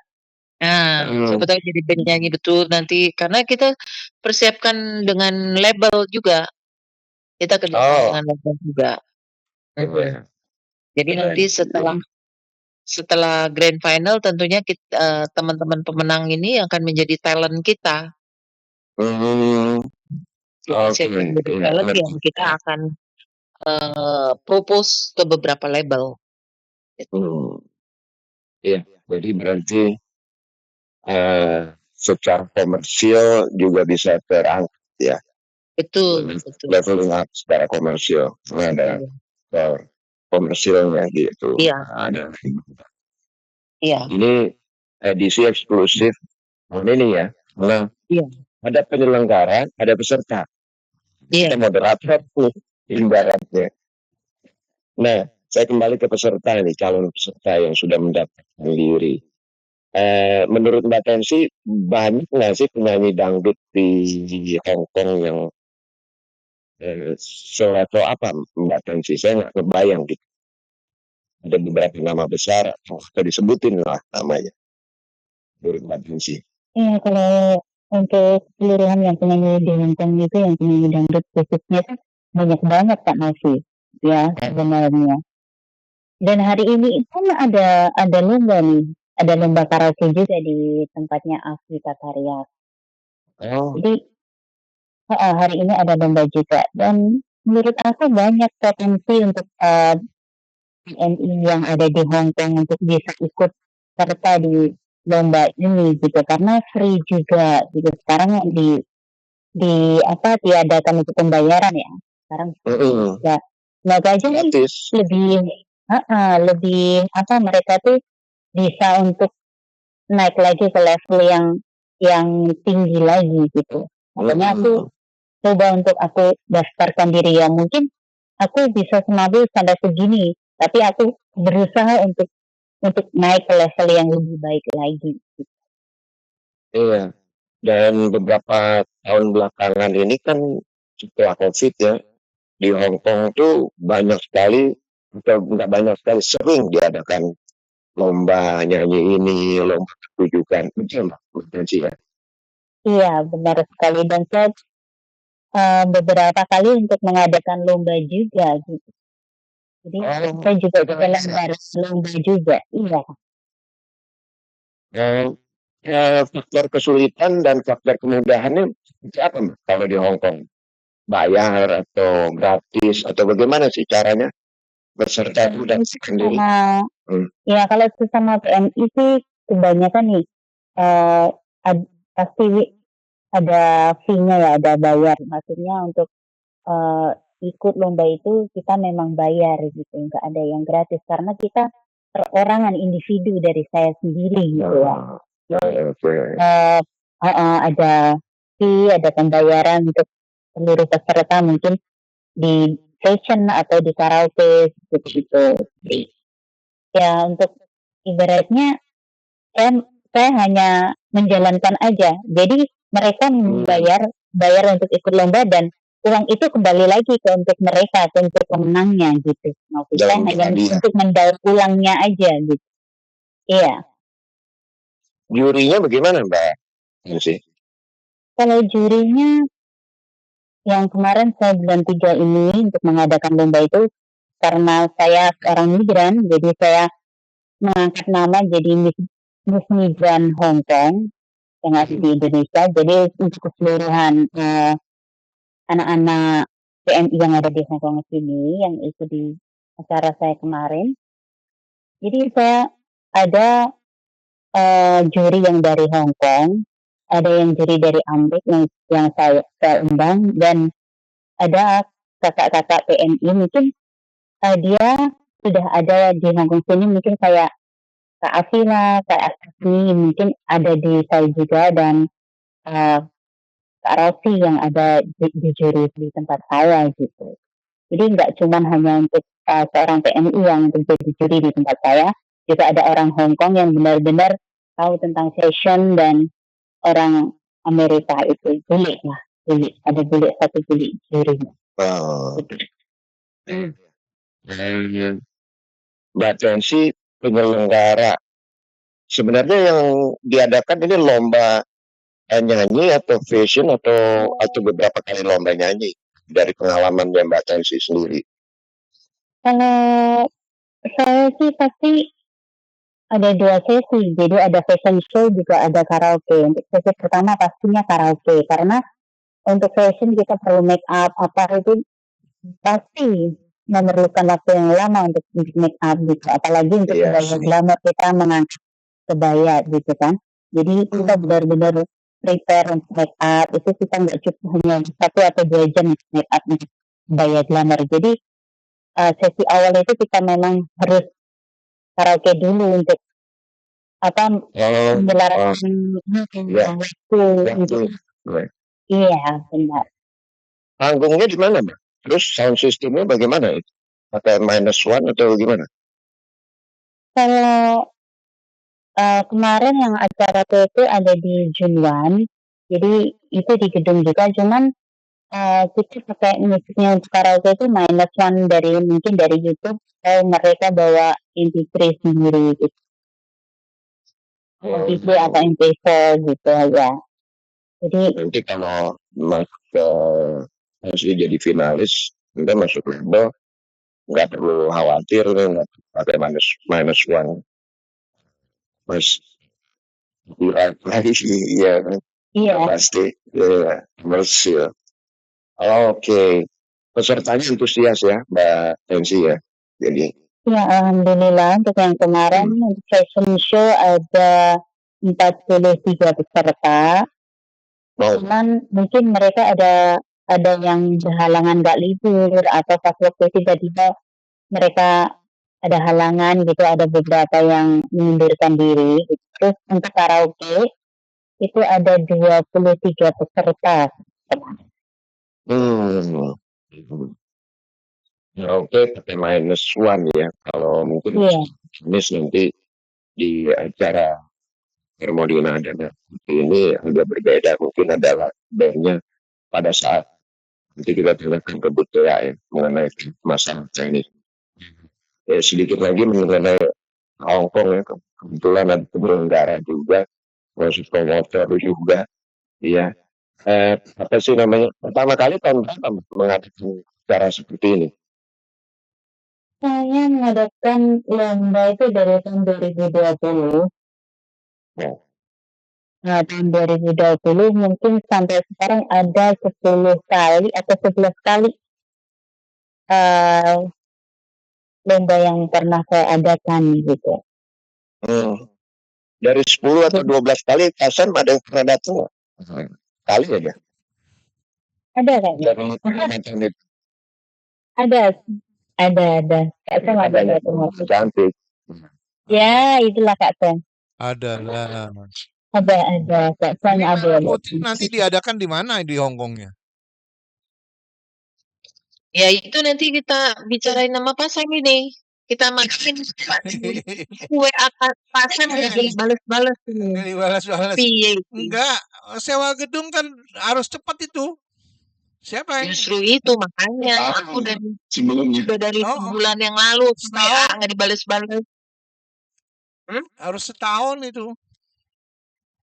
Nah, siapa tahu jadi band nyanyi betul nanti, karena kita persiapkan dengan label juga. Kita kerjasama dengan label juga. Jadi nanti setelah grand final tentunya kita, teman-teman pemenang ini akan menjadi talent kita. Siapa yang menjadi talent yang kita akan propose ke beberapa label. Iya, jadi berarti secara komersial juga bisa terangkat ya. Betul. Levelnya secara komersial, ada komersialnya gitu. Iya. Ada. Iya. Ini edisi eksklusif ini ya. Nah, ada penyelenggara, ada peserta. Kita moderator tuh ibaratnya. Nah, saya kembali ke peserta ini, calon peserta yang sudah mendaftarkan diri. Menurut Mbak Tensi, banyak nggak sih penyanyi dangdut di Hong Kong yang selevel apa Mbak Tensi? Saya nggak kebayang gitu. Ada beberapa nama besar, atau disebutin lah namanya. Menurut Mbak Tensi. Iya, kalau untuk keseluruhan yang penyanyi di Hong Kong itu, yang penyanyi dangdut khususnya itu banyak banget Kak Novi, ya sebenarnya. Dan hari ini kan ada lomba nih, ada lomba karaoke juga di tempatnya Afi Tataria. Jadi hari ini ada lomba juga, dan menurut aku banyak potensi untuk PNI yang ada di Hong Kong untuk bisa ikut serta di lomba ini gitu, karena free juga gitu. Sekarang tiadakan untuk pembayaran ya. Sekarang ya, semoga aja lebih mereka tuh bisa untuk naik lagi ke level yang tinggi lagi gitu. Makanya aku coba untuk aku daftarkan diri, ya mungkin aku bisa semabel sampai segini, tapi aku berusaha untuk naik ke level yang lebih baik lagi. Iya, dan beberapa tahun belakangan ini kan setelah COVID ya, di Hong Kong tuh banyak sekali, atau nggak banyak sekali, sering diadakan lomba nyanyi ini, lomba pertunjukan, betul Mbak ya? Iya, benar sekali, dan saya beberapa kali untuk mengadakan lomba juga gitu. Jadi saya juga dalam lomba juga, iya. Faktor kesulitan dan faktor kemudahannya apa Mbak kalau di Hong Kong? Bayar atau gratis atau bagaimana sih caranya berserta dan sendiri? Ya kalau sesama PNI sih kebanyakan nih pasti ada fee-nya ya, ada bayar. Maksudnya untuk ikut lomba itu kita memang bayar gitu, nggak ada yang gratis karena kita perorangan individu dari saya sendiri gitu ya. Ada fee, ada pembayaran untuk seluruh peserta, mungkin di fashion atau di karaoke gitu. Ya untuk ibaratnya saya hanya menjalankan aja. Jadi mereka bayar untuk ikut lomba, dan uang itu kembali lagi untuk mereka, untuk pemenangnya gitu. Saya hanya untuk mendaur ulangnya aja gitu. Iya. Jurinya bagaimana Mbak? Kalau jurinya yang kemarin saya bulan 3 ini untuk mengadakan lomba itu, karena saya orang migran, jadi saya mengangkat nama jadi Miss Migran Hong Kong yang ada di Indonesia. Jadi untuk keseluruhan anak-anak PMI yang ada di Hong Kong sini yang ikut di acara saya kemarin. Jadi saya ada juri yang dari Hong Kong, ada yang juri dari Amerika yang saya undang, dan ada kakak-kakak PMI mungkin dia sudah ada di Hong Kong sini, mungkin kayak Kak Afila, Kak Asmi mungkin ada di saya juga, dan Kak Rosi yang ada di juri di tempat saya gitu. Jadi nggak cuma hanya untuk seorang PMI yang menjadi juri di tempat saya, juga ada orang Hong Kong yang benar-benar tahu tentang fashion, dan orang Amerika itu bule, ada satu bule juri. Oh. Mbak Tensi penyelenggara, sebenarnya yang diadakan ini lomba nyanyi atau fashion atau beberapa kali lomba nyanyi dari pengalaman Mbak Tensi sendiri? Kalau saya sih pasti ada 2 sesi, jadi ada fashion show juga ada karaoke. Untuk sesi pertama pastinya karaoke, karena untuk fashion kita perlu make up apa itu pasti memerlukan waktu yang lama untuk make up gitu, apalagi untuk kebaya glamour kita mengangkat kebaya gitu kan. Jadi kita benar-benar prepare untuk make up, itu kita nggak cukup hanya 1 atau 2 jam make up kebaya glamour. Jadi sesi awal itu kita memang harus karaoke dulu untuk menyelarakan waktu untuk iya benar. Panggungnya di mana, Mbak? Terus sound systemnya bagaimana itu? Pakai -1 atau gimana? Kalau kemarin yang acara itu ada di Junwan, jadi itu di gedung juga, cuman kita pakai musiknya untuk karaoke itu -1 mungkin dari YouTube, atau mereka bawa MP3 sendiri gitu. MP3 atau MP4 gitu aja. Jadi nanti kalau masuk ke masih jadi finalis, kita masuk label, nggak perlu khawatir, nggak pakai -1. Mas lagi sih, ya pasti komersil. Oke, pesertanya antusias ya Mbak Tensi ya, jadi ya alhamdulillah untuk yang kemarin untuk fashion show ada 43 peserta. Cuman mungkin mereka ada yang berhalangan nggak libur, atau pas waktu tiba-tiba mereka ada halangan gitu, ada beberapa yang mengundurkan diri gitu. Terus untuk karaoke itu ada 23 peserta. Oke, pakai -1 ya. Kalau mungkin jenis nanti di acara Hermodina dan ini agak berbeda, mungkin adalah bandnya pada saat nanti kita tanyakan ke Butea ya mengenai masalah ini. Sedikit lagi mengenai Hong Kong ya, kebetulan ada penyelenggara juga, masuk promotor juga, iya. Apa sih namanya? Pertama kali tahun berapa mengadakan acara seperti ini? Saya mengadakan lomba itu dari tahun 2020. Nah, tahun 2020 mungkin sampai sekarang ada 10 kali atau 11 kali lomba yang pernah saya adakan gitu. Dari 10 atau 12 kali, Kasan ada yang pernah datang? Kali aja. Ada kayaknya. Ada. Kak Sam ada datang. Cantik. Ya, itulah Kak Sam. Ada lah. Ada. Kak Sam ada. Nanti diadakan di mana di Hong Kongnya? Ya itu nanti kita bicarain sama Pasang ini. Kita makin kue Pasang udah dibalas-balas ini. Dibalas-balas. Enggak, sewa gedung kan harus cepat itu. Siapa yang justru itu makanya aku sudah dari sebulan yang lalu nggak dibales-bales. Harus setahun itu.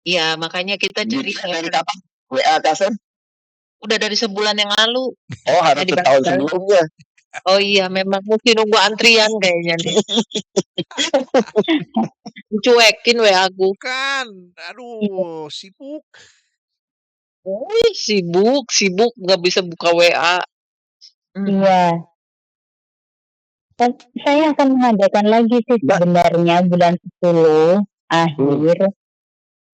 Iya makanya kita cari kapan? WA Kasen? Udah dari sebulan yang lalu. Oh harus setahun sebelumnya. Oh iya, memang mesti nunggu antrian kayaknya nih. Cuekin WA aku. Bukan, aduh, sibuk. Sibuk, nggak bisa buka WA. Iya. Saya akan mengadakan lagi sih sebenarnya bulan 10 akhir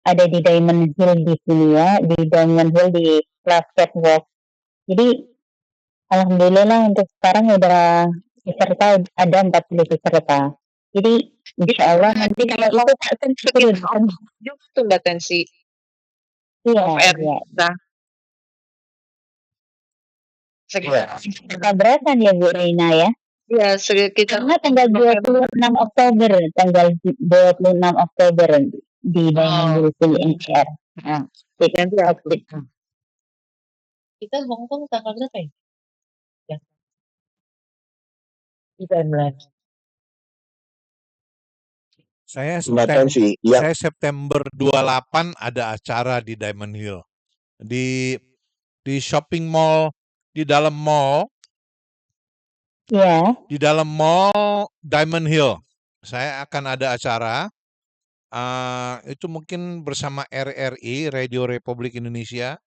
ada di Diamond Hill di sini ya, di Diamond Hill di Club Catwalk. Jadi alhamdulillah untuk sekarang udah peserta ada 40 peserta. Jadi insya Allah nanti kalau itu akan turun. Itu Mbak Tensi. Iya, iya. Tabrakan ya Bu Reina ya? Iya, sekitar karena tanggal 26 Oktober, tanggal 26 Oktober di Diamond Hill City NCR. Nah, nanti update. Kita Hongkong tanggal berapa ya? Ya. Kita bulan. Saya September 28 ada acara di Diamond Hill. Di shopping mall, di dalam mall. Ya. Di dalam mall Diamond Hill. Saya akan ada acara. Itu mungkin bersama RRI, Radio Republik Indonesia.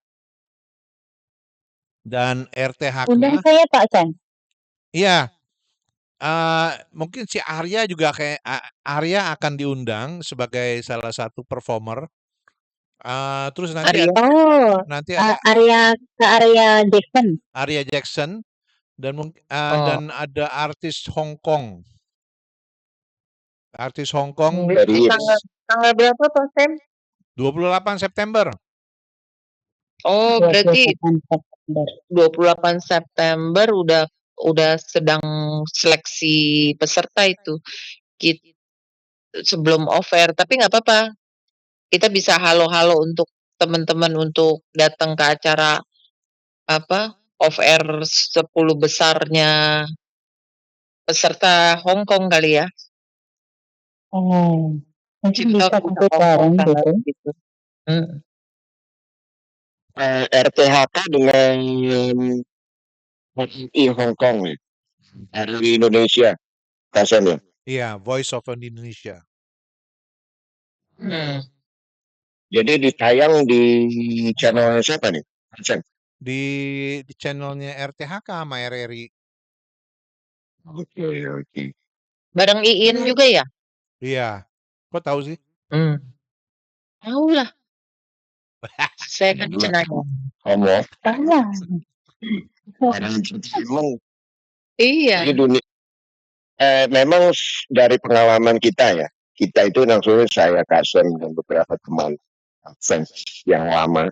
Dan RTHK. Undang saya Pak San. Iya. Mungkin si Arya juga Arya akan diundang sebagai salah satu performer. Terus nanti nanti ada Arya Jackson. Arya Jackson dan ada artis Hong Kong. Artis Hong Kong dari tanggal berapa Pak Sam? 28 September. Oh, berarti 28 September udah sedang seleksi peserta itu. Sebelum off-air, tapi nggak apa-apa. Kita bisa halo-halo untuk teman-teman untuk datang ke acara off-air 10 besarnya peserta Hong Kong kali ya. Mungkin bisa kumpul bareng gitu. RTHK dengan RRI Hong Kong nih. RRI Indonesia. Kasan ya? Iya, Voice of Indonesia. Jadi ditayang di channelnya siapa nih? Kasan? Di channelnya RTHK sama RRI. Oke. Bareng Iin juga ya? Iya. Kok tahu sih? Tahu lah. Saya kan cenanya. Iya. Jadi memang dari pengalaman kita ya, kita itu langsung saya Kasen dan beberapa teman fans yang lama,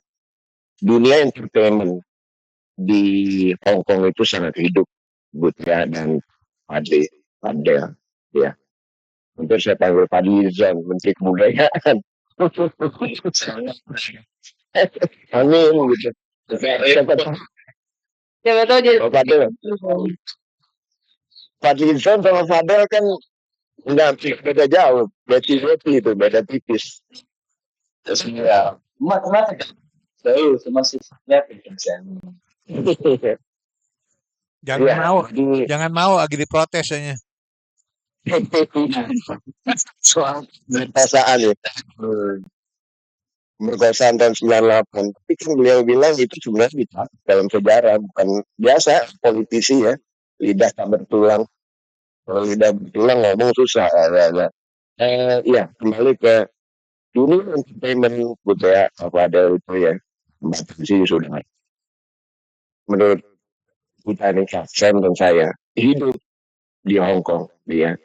dunia entertainment di Hong Kong itu sangat hidup, Butia dan Fadil ya. Untuk saya panggil Fadil Zon, Menteri Kebudayaan. Amin gitu. Siapa tahu jadi Fadil Zon sama Fadil kan enggak beda jauh, beti itu beda tipis. Terus ya, saya masih lihat Jangan mau lagi diprotes aja. Soal perasaan ya. Merkosaan tahun 98. Tapi kan beliau bilang itu sebenarnya dalam sejarah, bukan biasa politisi ya. Lidah tak bertulang. Kalau lidah bertulang ngomong susah. Iya, kembali ke dunia entertainment budaya apa ada itu ya. Mbak sih sudah. Menurut kita ini Sam dan saya hidup di Hong Kong ya.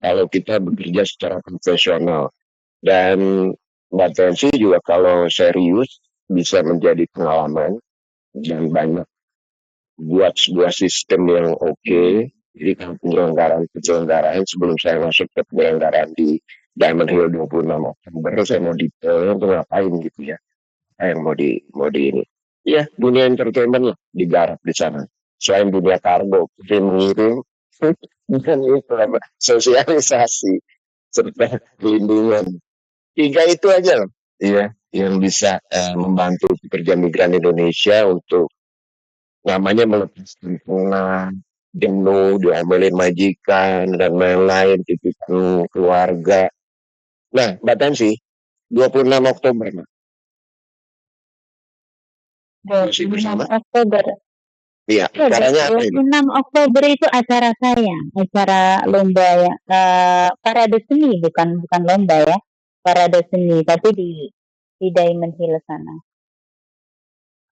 Kalau kita bekerja secara profesional dan Mbak Tensi juga kalau serius bisa menjadi pengalaman dan banyak buat sebuah sistem yang oke. Jadi kalau penyelenggaraan sebelum saya masuk ke penyelenggaraan di Diamond Hill 26 Oktober saya mau detail untuk ngapain gitu ya. Yang mau di ini. Iya, dunia entertainment lah digarap di sana. Selain dunia kargo, mengirim dan itu sosialisasi serta pelindungan. 3 itu aja loh. Iya, yang bisa membantu pekerja migran Indonesia untuk namanya melepaskan penat, jenuh, diomelin majikan dan lain-lain, titipan keluarga. Nah, Mbak Tansi, 26 Oktober, Mbak. Masih 26 bersama? Oktober. Iya, Ya, acaranya apa ini? 26 Oktober itu acara saya, acara lomba ya, parade seni, bukan lomba ya, parade seni, tapi di Diamond Hill sana.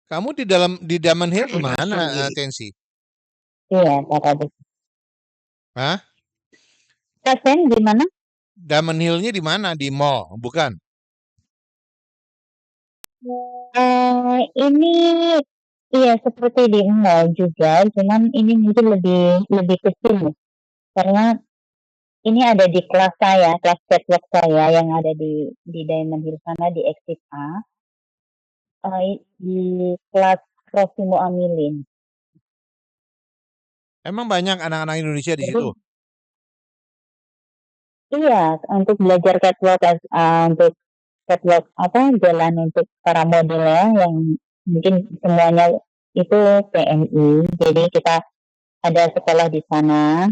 Kamu di Diamond Hill di mana, Tensi? Iya, parade. Hah? Kasen di mana? Diamond Hill-nya di mana? Di mall, bukan? Ini iya seperti di mall juga, cuman ini mungkin lebih kecil karena ini ada di kelas saya, kelas catwalk saya yang ada di Diamond Hill sana di exit A, di kelas Rosimo Amilin. Emang banyak anak-anak Indonesia di Jadi situ? iya, untuk belajar catwalk, untuk catwalk jalan untuk para model ya, yang mungkin semuanya itu PMI. Jadi kita ada sekolah di sana,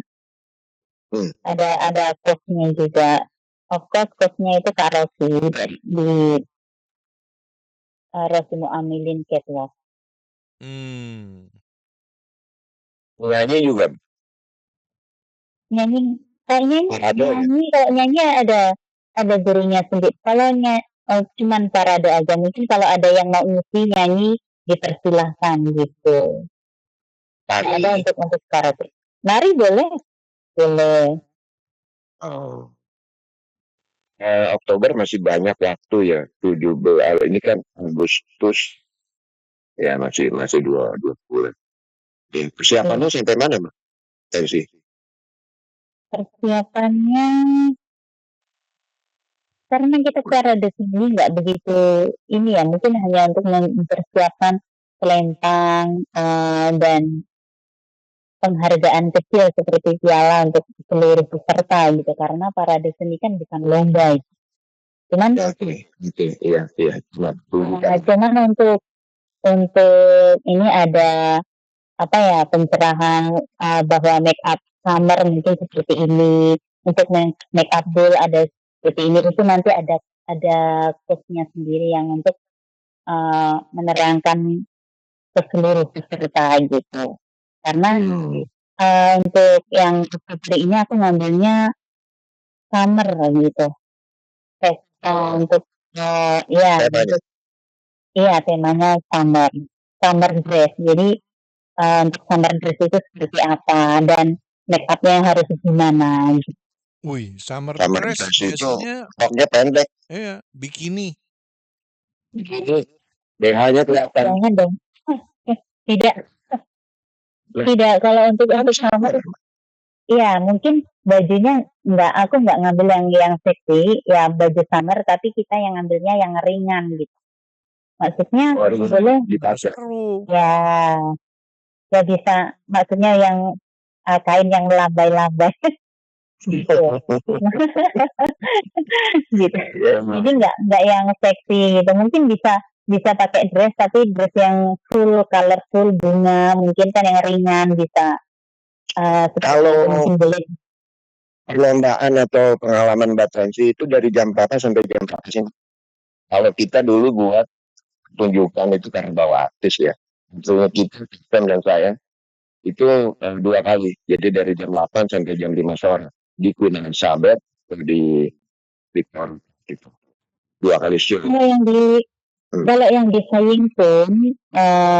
ada coachnya juga. Of course coachnya itu Kak Rosi di Rosimo Amilin Catwalk. Nyanyi juga. Nyanyi kalau Parade ya? nyanyi ada gurunya sendiri. Kalau cuman parade aja, mungkin kalau ada yang mau ngisi nyanyi dipersilahkan gitu. Ada untuk parade. Nari boleh. Oh. Oktober masih banyak waktu ya, 17 ini kan Agustus, ya masih 2 bulan. Persiapannya sampai mana, Mbak Tensi? Persiapannya karena kita parade sendiri nggak begitu ini ya, mungkin hanya untuk mempersiapkan selempang dan penghargaan kecil seperti piala untuk seluruh peserta gitu, karena parade seni kan bukan lomba. Cuman Iya. cuman untuk ini ada pencerahan bahwa make up summer mungkin seperti ini, untuk make up dulu ada seperti ini, itu nanti ada coachnya sendiri yang untuk menerangkan ke seluruh peserta gitu. Karena untuk yang Oktober ini aku ngambilnya summer gitu. Untuk temanya summer dress. Jadi untuk summer dress itu seperti apa dan make upnya yang harus gimana gitu. Wih, summer dress biasanya roknya pendek. Iya, bikini. BH-nya kelihatan. Jangan dong. Tidak, kalau untuk summer, iya mungkin bajunya aku nggak ngambil yang seksi, ya baju summer, tapi kita yang ngambilnya yang ringan gitu. Maksudnya boleh, ya bisa, maksudnya yang kain yang lambai-lambai. gitu. Gitu. Jadi nggak yang seksi gitu. Mungkin bisa pakai dress, tapi dress yang full colorful bunga, mungkin kan yang ringan bisa. Kalau perlombaan atau pengalaman Mbak Tansi itu dari jam berapa sampai jam berapa sih? Kalau kita dulu buat tunjukkan itu karena bawa artis ya. Misalnya kita, Sistem dan saya, itu 2 kali. Jadi dari jam 8 sampai jam 5 sore. Di Queen Elizabeth, di Victor gitu. 2 kali show. Kalau yang di Saying pun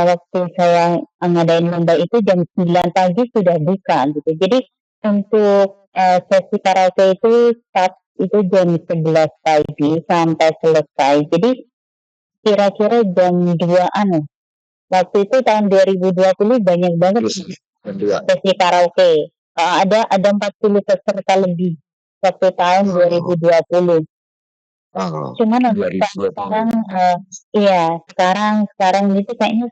waktu saya ngadain lomba itu jam 9 pagi sudah buka gitu. Jadi untuk sesi karaoke itu start itu jam 11 pagi sampai selesai. Jadi kira-kira jam 2-an. Waktu itu tahun 2020 banyak banget sesi karaoke. Ada 40 peserta lebih waktu tahun 2020. Cuman untuk sekarang sekarang itu kayaknya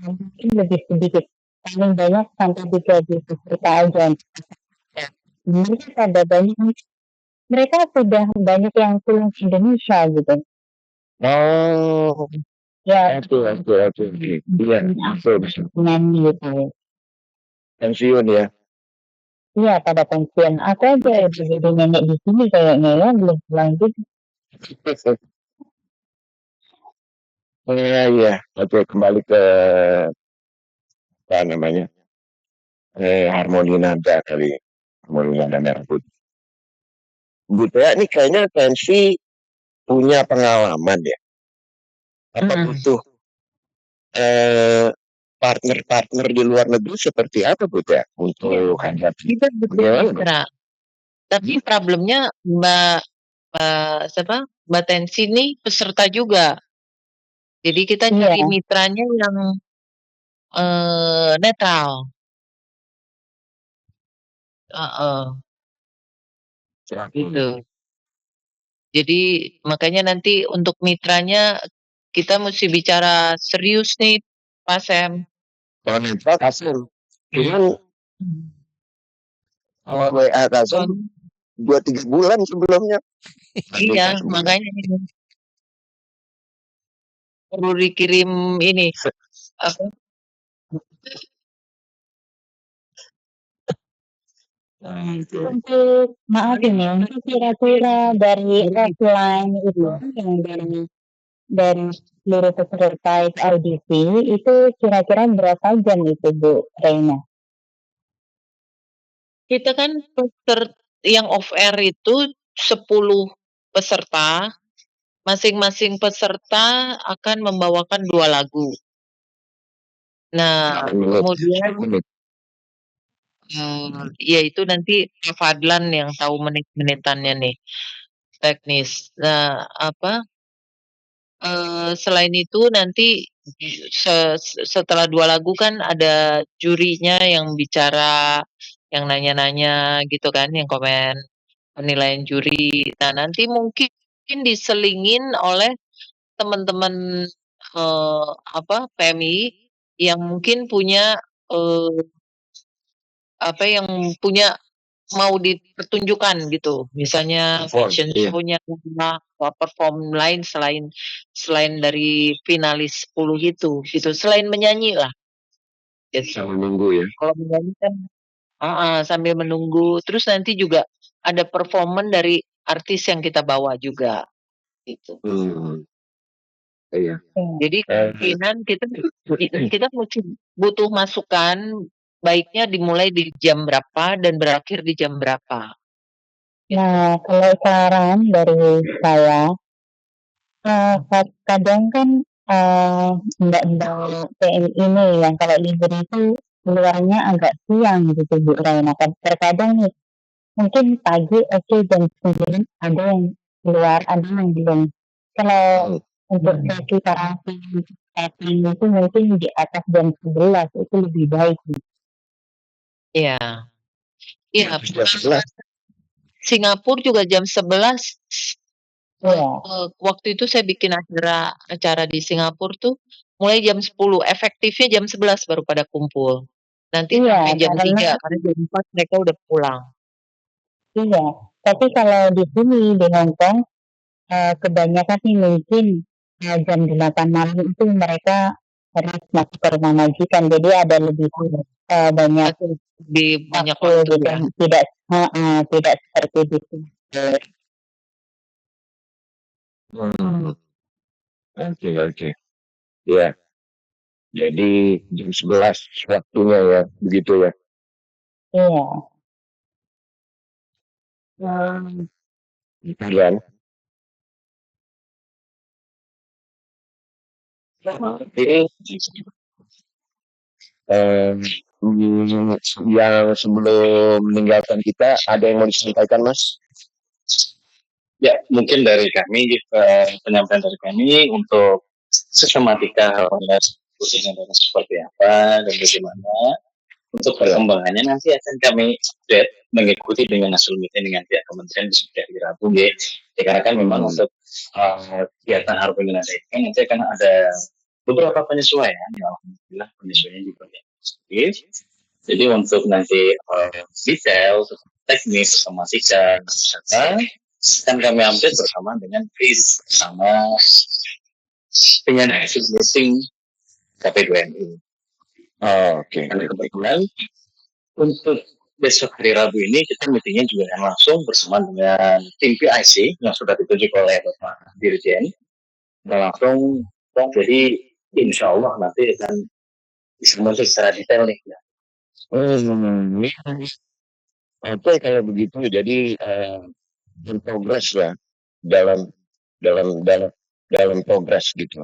mungkin lebih sedikit, paling banyak sampai 30 peserta aja. Mereka sudah banyak yang pulang ke Indonesia gitu. Ya. Iya. Nyanyi gitu. Pensiun ya. Iya, pada pensiun. Aku aja udah jadi nenek di sini kayaknya ya, belum pulang juga. Iya, oke kembali ke apa namanya harmoni nada kali, harmoni nada merah putih. Bu Tea ini kayaknya pensi punya pengalaman ya. Apa butuh partner-partner di luar negeri seperti apa Bu Tea untuk hadapi? Kita butuh mitra. Tapi problemnya Mbak Tensi ini peserta juga. Jadi kita cari mitranya yang netral. Gitu. Jadi makanya nanti untuk mitranya kita mesti bicara serius nih, Pak Sam. Kalau netral Kasem, cuman kalau WA Kasem 2-3 bulan sebelumnya. Iya, makanya ini perlu dikirim ini apa? Untuk maaf ini, untuk kira-kira dari offline itu yang dari seluruh peserta audisi itu kira-kira berapa jam itu Bu Reina? Kita kan yang off air itu 10 peserta, masing-masing peserta akan membawakan 2 lagu. Nah, kemudian ya itu nanti Pak Fadlan yang tahu menit-menitannya nih, teknis. Nah, selain itu nanti setelah 2 lagu kan ada jurinya yang bicara, yang nanya-nanya gitu kan, yang komen penilaian juri. Nah, nanti mungkin diselingin oleh teman-teman, PMI yang mungkin punya, yang punya mau dipertunjukkan gitu. Misalnya fashion show-nya perform lain selain dari finalis 10 itu, gitu. Selain menyanyi lah. Sambil menunggu ya. Kalau menyanyi kan sambil menunggu. Terus nanti juga ada performan dari artis yang kita bawa juga, gitu. Iya. Jadi kemungkinan kita mesti butuh masukan, baiknya dimulai di jam berapa dan berakhir di jam berapa. Nah, kalau saran dari saya, kadang kan mbak-mbak PMI ini yang kalau libur itu keluarnya agak siang gitu Bu Raina. Terkadang nih mungkin pagi jam 9 ada yang keluar, ada yang belum. Kalau untuk sesi terapi setting itu mungkin di atas jam 11 itu lebih baik. Iya. Iya, Singapura juga jam 11. Waktu itu saya bikin acara di Singapura tuh mulai jam 10, efektifnya jam 11 baru pada kumpul. Nanti sampai jam 3 karena jam 4 mereka udah pulang. Iya, tapi kalau di sini di Hong Kong kebanyakan sih mungkin jam 8 malam itu mereka harus masuk ke rumah majikan, jadi ada lebih banyak waktu gitu. Tidak seperti di sini. Oke. Ya. Jadi jam 11 waktunya ya, begitu ya. Iya. Kalian. Yang sebelum meninggalkan kita ada yang mau disampaikan Mas? Ya, mungkin dari kami, penyampaian dari kami untuk sistematika khususnya seperti apa dan bagaimana. Untuk perkembangannya nanti akan kami update mengikuti dengan hasil meeting dengan pihak kementerian di setiap hari Rabu ya. Karena kan memang untuk kegiatan harmoni nada ini nanti akan ada beberapa penyesuaian. Ya, alhamdulillah penyesuaian juga positif. Jadi untuk nanti detail, teknis, sistematika, akan kami update bersama dengan Chris sama penyanyi hasil meeting KP2MI. Oke. Kebetulan untuk besok hari Rabu ini kita meetingnya juga akan langsung bersama dengan tim PIC yang sudah ditunjuk oleh Bapak Dirjen. Dan langsung, jadi insya Allah nanti akan bisa muncul secara detail nih. Ini oke kalau begitu. Jadi in progress lah, dalam dalam dalam dalam progress gitu.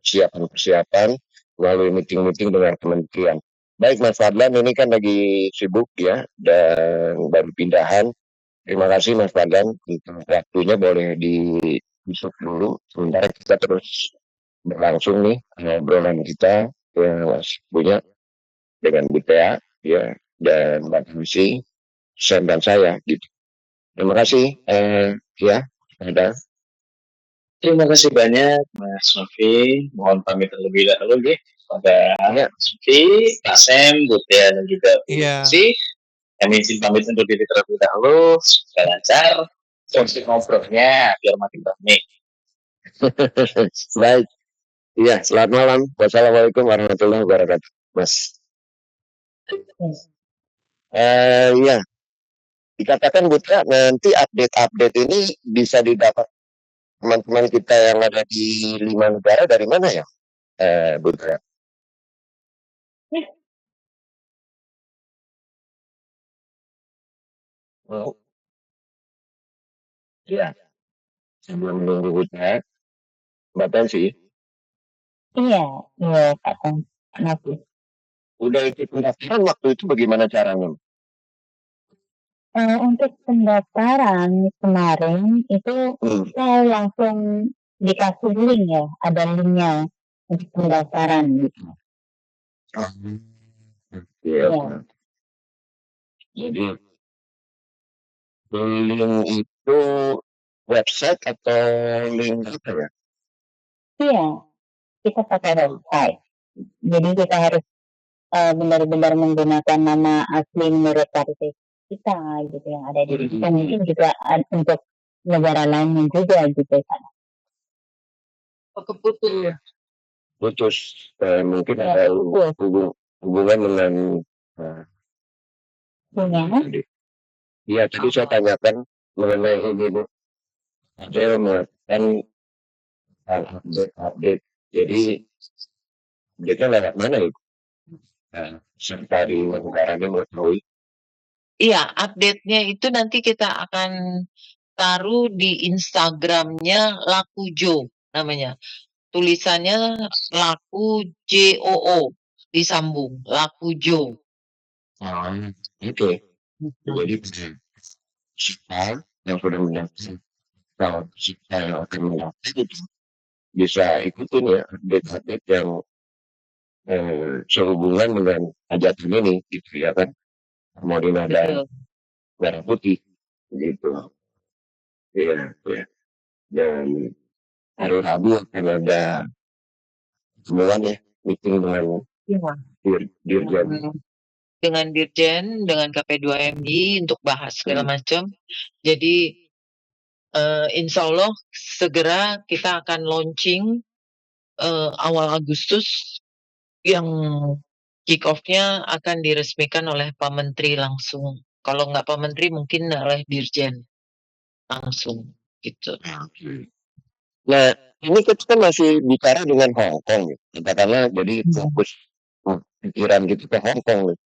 Persiapan melalui meeting-meeting dengan kementerian. Baik Mas Fadlan, ini kan lagi sibuk ya dan baru pindahan. Terima kasih Mas Fadlan untuk waktunya, boleh di-stop dulu. Sementara kita terus berlangsung nih obrolan kita yang Mas punya dengan Bu Tea ya, dan Mbak Lucy, Sam dan saya gitu. Terima kasih ya, ada. Terima kasih banyak Mas Novi. Mohon pamit terlebih dahulu nih pada Mas Novi, Pak Sam, Bu Tia, dan juga Bu Lucy. Kami izin pamit undur diri terlebih dahulu. Supaya lancar fungsi ngobrolnya biar makin ramai. Baik. Iya, selamat malam. Wassalamualaikum warahmatullahi wabarakatuh, Mas. Ya, dikatakan Bu Tia, nanti update-update ini bisa didapat teman-teman kita yang ada di 5 negara dari mana ya, Bu Tia? Oh. Ya, sebelum menunggu Bu Tia, Mbak Tansi. Iya, Pak Tan. Kenapa? Udah ikut pendaftaran waktu itu bagaimana caranya? Untuk pendaftaran kemarin itu saya langsung dikasih link ya, ada linknya untuk pendaftaran gitu. Iya. Jadi link itu website atau link apa ya? Iya, kita pakai website. Jadi kita harus benar-benar menggunakan nama asli menurut partai kita gitu yang ada di kita. Mungkin juga untuk negara lainnya juga gitu kan. Putus. Mungkin ada hubungan dengan iya, tadi saya tanyakan mengenai ini Bu. Saya mengatakan update. Jadi dia lewat mana itu? Serta di negaranya mengetahui. Iya, update-nya itu nanti kita akan taruh di Instagramnya Lakujo namanya. Tulisannya Laku JOO disambung Lakujo. Oke. Jadi kita yang sudah mendaftar, kalau kita yang akan mendaftar itu bisa ikutin ya update-update yang sehubungan dengan hajatan ini gitu ya kan. Kemudian ada merah putih gitu. Iya, ya. Dan hari Rabu akan ada pertemuan ya, meeting dengan Dirjen. Dengan Dirjen, dengan KP2MI untuk bahas segala macam. Jadi insya Allah segera kita akan launching awal Agustus yang kick off-nya akan diresmikan oleh Pak Menteri langsung. Kalau nggak Pak Menteri mungkin oleh Dirjen langsung gitu. Nah, ini kita kan masih bicara dengan Hong Kong gitu. Katakanlah jadi fokus pikiran gitu ke Hong Kong gitu.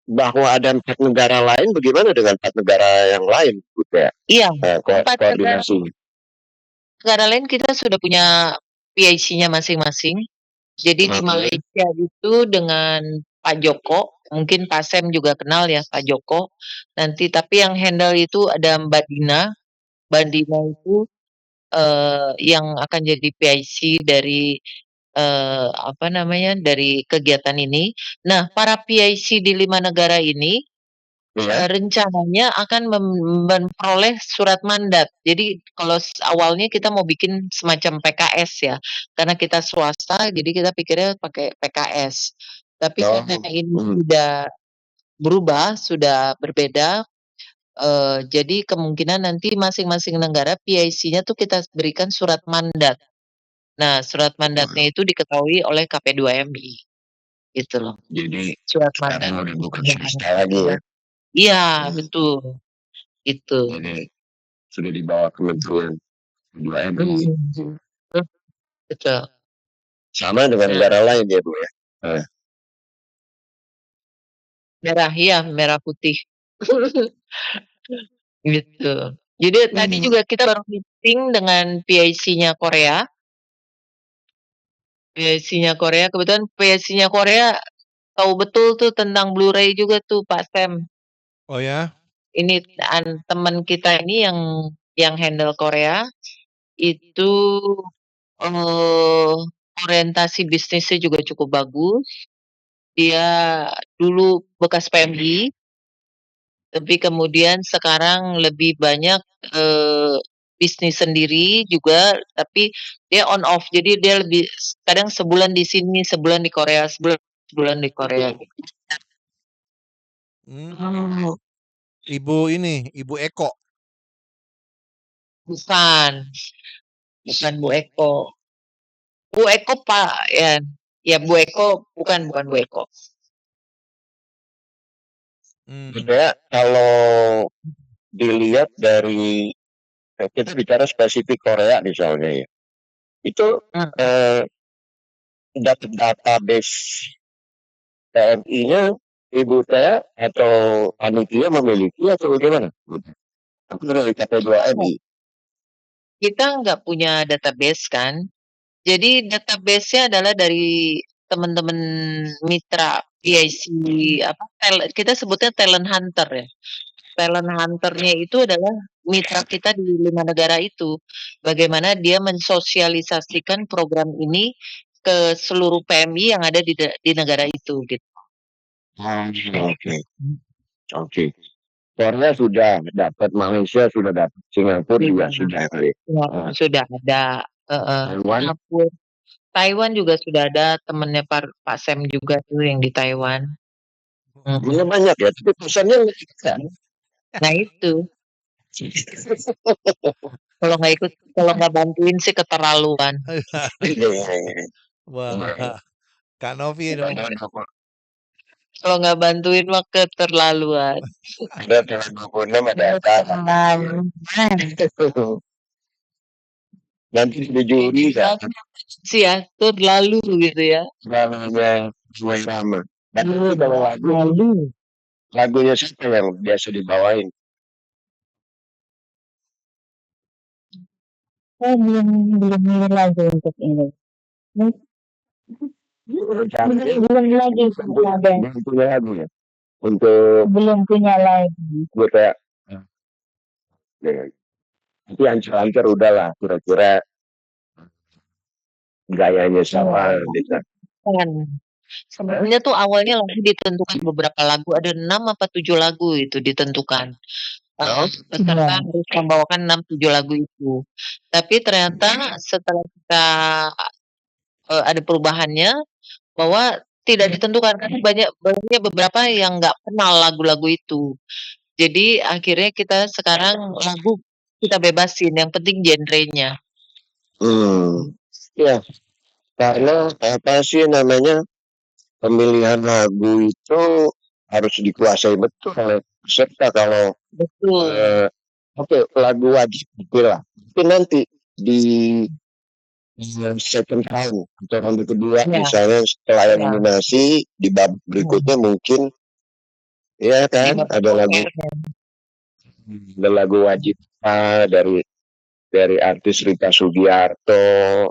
Bahwa ada 4 negara lain, bagaimana dengan 4 negara yang lain gitu ya? Iya, 4 koordinasi. Negara lain kita sudah punya PIC-nya masing-masing. Jadi di Malaysia itu dengan Pak Joko, mungkin Pak Sam juga kenal ya Pak Joko. Nanti tapi yang handle itu ada Mbak Dina. Mbak Dina itu yang akan jadi PIC dari dari kegiatan ini. Nah, para PIC di 5 negara ini rencananya akan memperoleh surat mandat. Jadi kalau awalnya kita mau bikin semacam PKS ya, karena kita swasta, jadi kita pikirnya pakai PKS. Tapi karena ini sudah berubah, sudah berbeda, jadi kemungkinan nanti masing-masing negara PIC-nya tuh kita berikan surat mandat. Nah, surat mandatnya itu diketahui oleh KP2MI. gitu loh. Jadi Surat sekarang mandat udah bukan pekerjaan. swasta lagi ya. Iya, betul. Itu. Jadi sudah di bawah Kementerian 2MI. Betul. Sama dengan negara lain ya Bu ya. Merah, iya, merah putih. Gitu. Jadi tadi juga kita baru meeting dengan PIC-nya Korea. PIC-nya Korea, kebetulan PIC-nya Korea tahu betul tuh tentang Blu-ray juga tuh Pak Sam. Oh ya? Ini teman kita ini yang handle Korea itu orientasi bisnisnya juga cukup bagus. Dia dulu bekas PMI, tapi kemudian sekarang lebih banyak bisnis sendiri juga, tapi dia on off. Jadi dia lebih kadang sebulan di sini, sebulan di Korea, sebulan di Korea. Ibu Eko. Bukan Bu Eko. Bu Eko Pak ya Bu Eko bukan Bu Eko. Sebenarnya kalau dilihat dari kita bicara spesifik Korea misalnya ya, itu database TNI-nya Ibu Tea atau panitia memiliki atau bagaimana? Aku dari KP2MI. Kita nggak punya database kan, jadi database-nya adalah dari teman-teman mitra PIC kita sebutnya talent hunter ya. Talent hunter-nya itu adalah mitra kita di 5 negara itu. Bagaimana dia mensosialisasikan program ini ke seluruh PMI yang ada di negara itu gitu. Oke. Korea sudah dapat, Malaysia sudah dapat, Singapura juga sudah kali. Sudah ada. Taiwan juga sudah ada, temennya Pak Sam juga tuh yang di Taiwan. Banyak ya, tapi pesannya kan. Nah itu. Kalau nggak bantuin sih keterlaluan. Wah, Kak Novi dong. Kalau nggak bantuin mah keterlaluan. Ada tanggal 26 ada nanti di juri kan. Sih ya, terlalu gitu ya. Lalunya Juai Rama. Tapi kalau lagunya siapa yang biasa dibawain? Saya belum milih lagu untuk ini. Belum lagi ada. Belum punya lagu ya? Untuk Belum punya lagi. gue kayak nanti ancar-ancar udahlah kira-kira gayanya sama gitu. Sebenarnya tuh awalnya lagu ditentukan beberapa lagu, ada 6 apa 7 lagu itu ditentukan. Peserta harus membawakan 6-7 lagu itu. Tapi ternyata setelah kita ada perubahannya bahwa tidak ditentukan karena banyak beberapa yang nggak kenal lagu-lagu itu. Jadi akhirnya kita sekarang lagu kita bebasin, yang penting genrenya. Ya, karena apa sih namanya pemilihan lagu itu harus dikuasai betul oleh peserta. Kalau oke, lagu wajib lah, tapi nanti di second round atau round kedua misalnya setelah eliminasi di bab berikutnya mungkin ya kan ada lagu wajib dari artis Rita Sugiarto,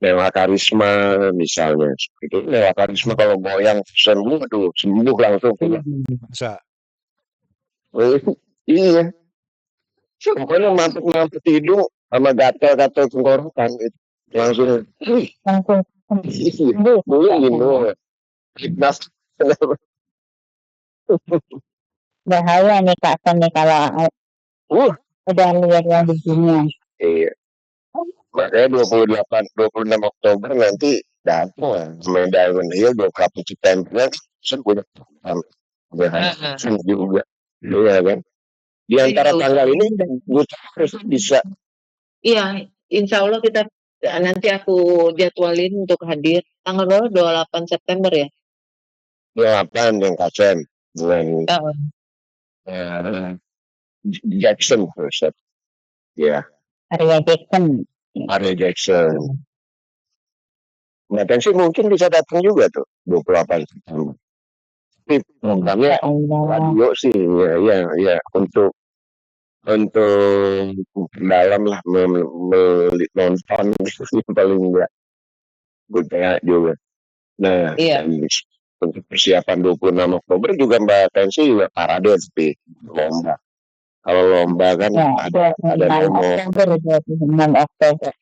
Dewa Karisma misalnya. Itu Dewa Karisma kalau goyang sembuh langsung. Masa? Iya. Pokoknya mampet hidung sama gatel-gatel tenggorokan gitu. Langsung. Dulu Hipnas. Bahaya nih Kak Sam nih kalau udah lihat yang beginian. Iya. Makanya 26 Oktober nanti datang main Diamond Hill 2 Cup Champions punya juga. Iya kan? Di antara tanggal ini harus bisa. Iya, insya Allah kita Nanti aku jadwalin untuk hadir tanggal berapa? 28 September ya? 28 yang Kasem bulan Jackson Ustaz. Ya, Arya Jackson. Arya Jackson. Mbak Tensi mungkin bisa datang juga tuh 28 September. Tapi programnya radio sih, ya untuk dalam lah nonton paling enggak budaya juga. Nah, untuk persiapan 26 Oktober juga Mbak Tensi juga parade tapi lomba. Kalau lomba kan ada nomor. 6 Oktober.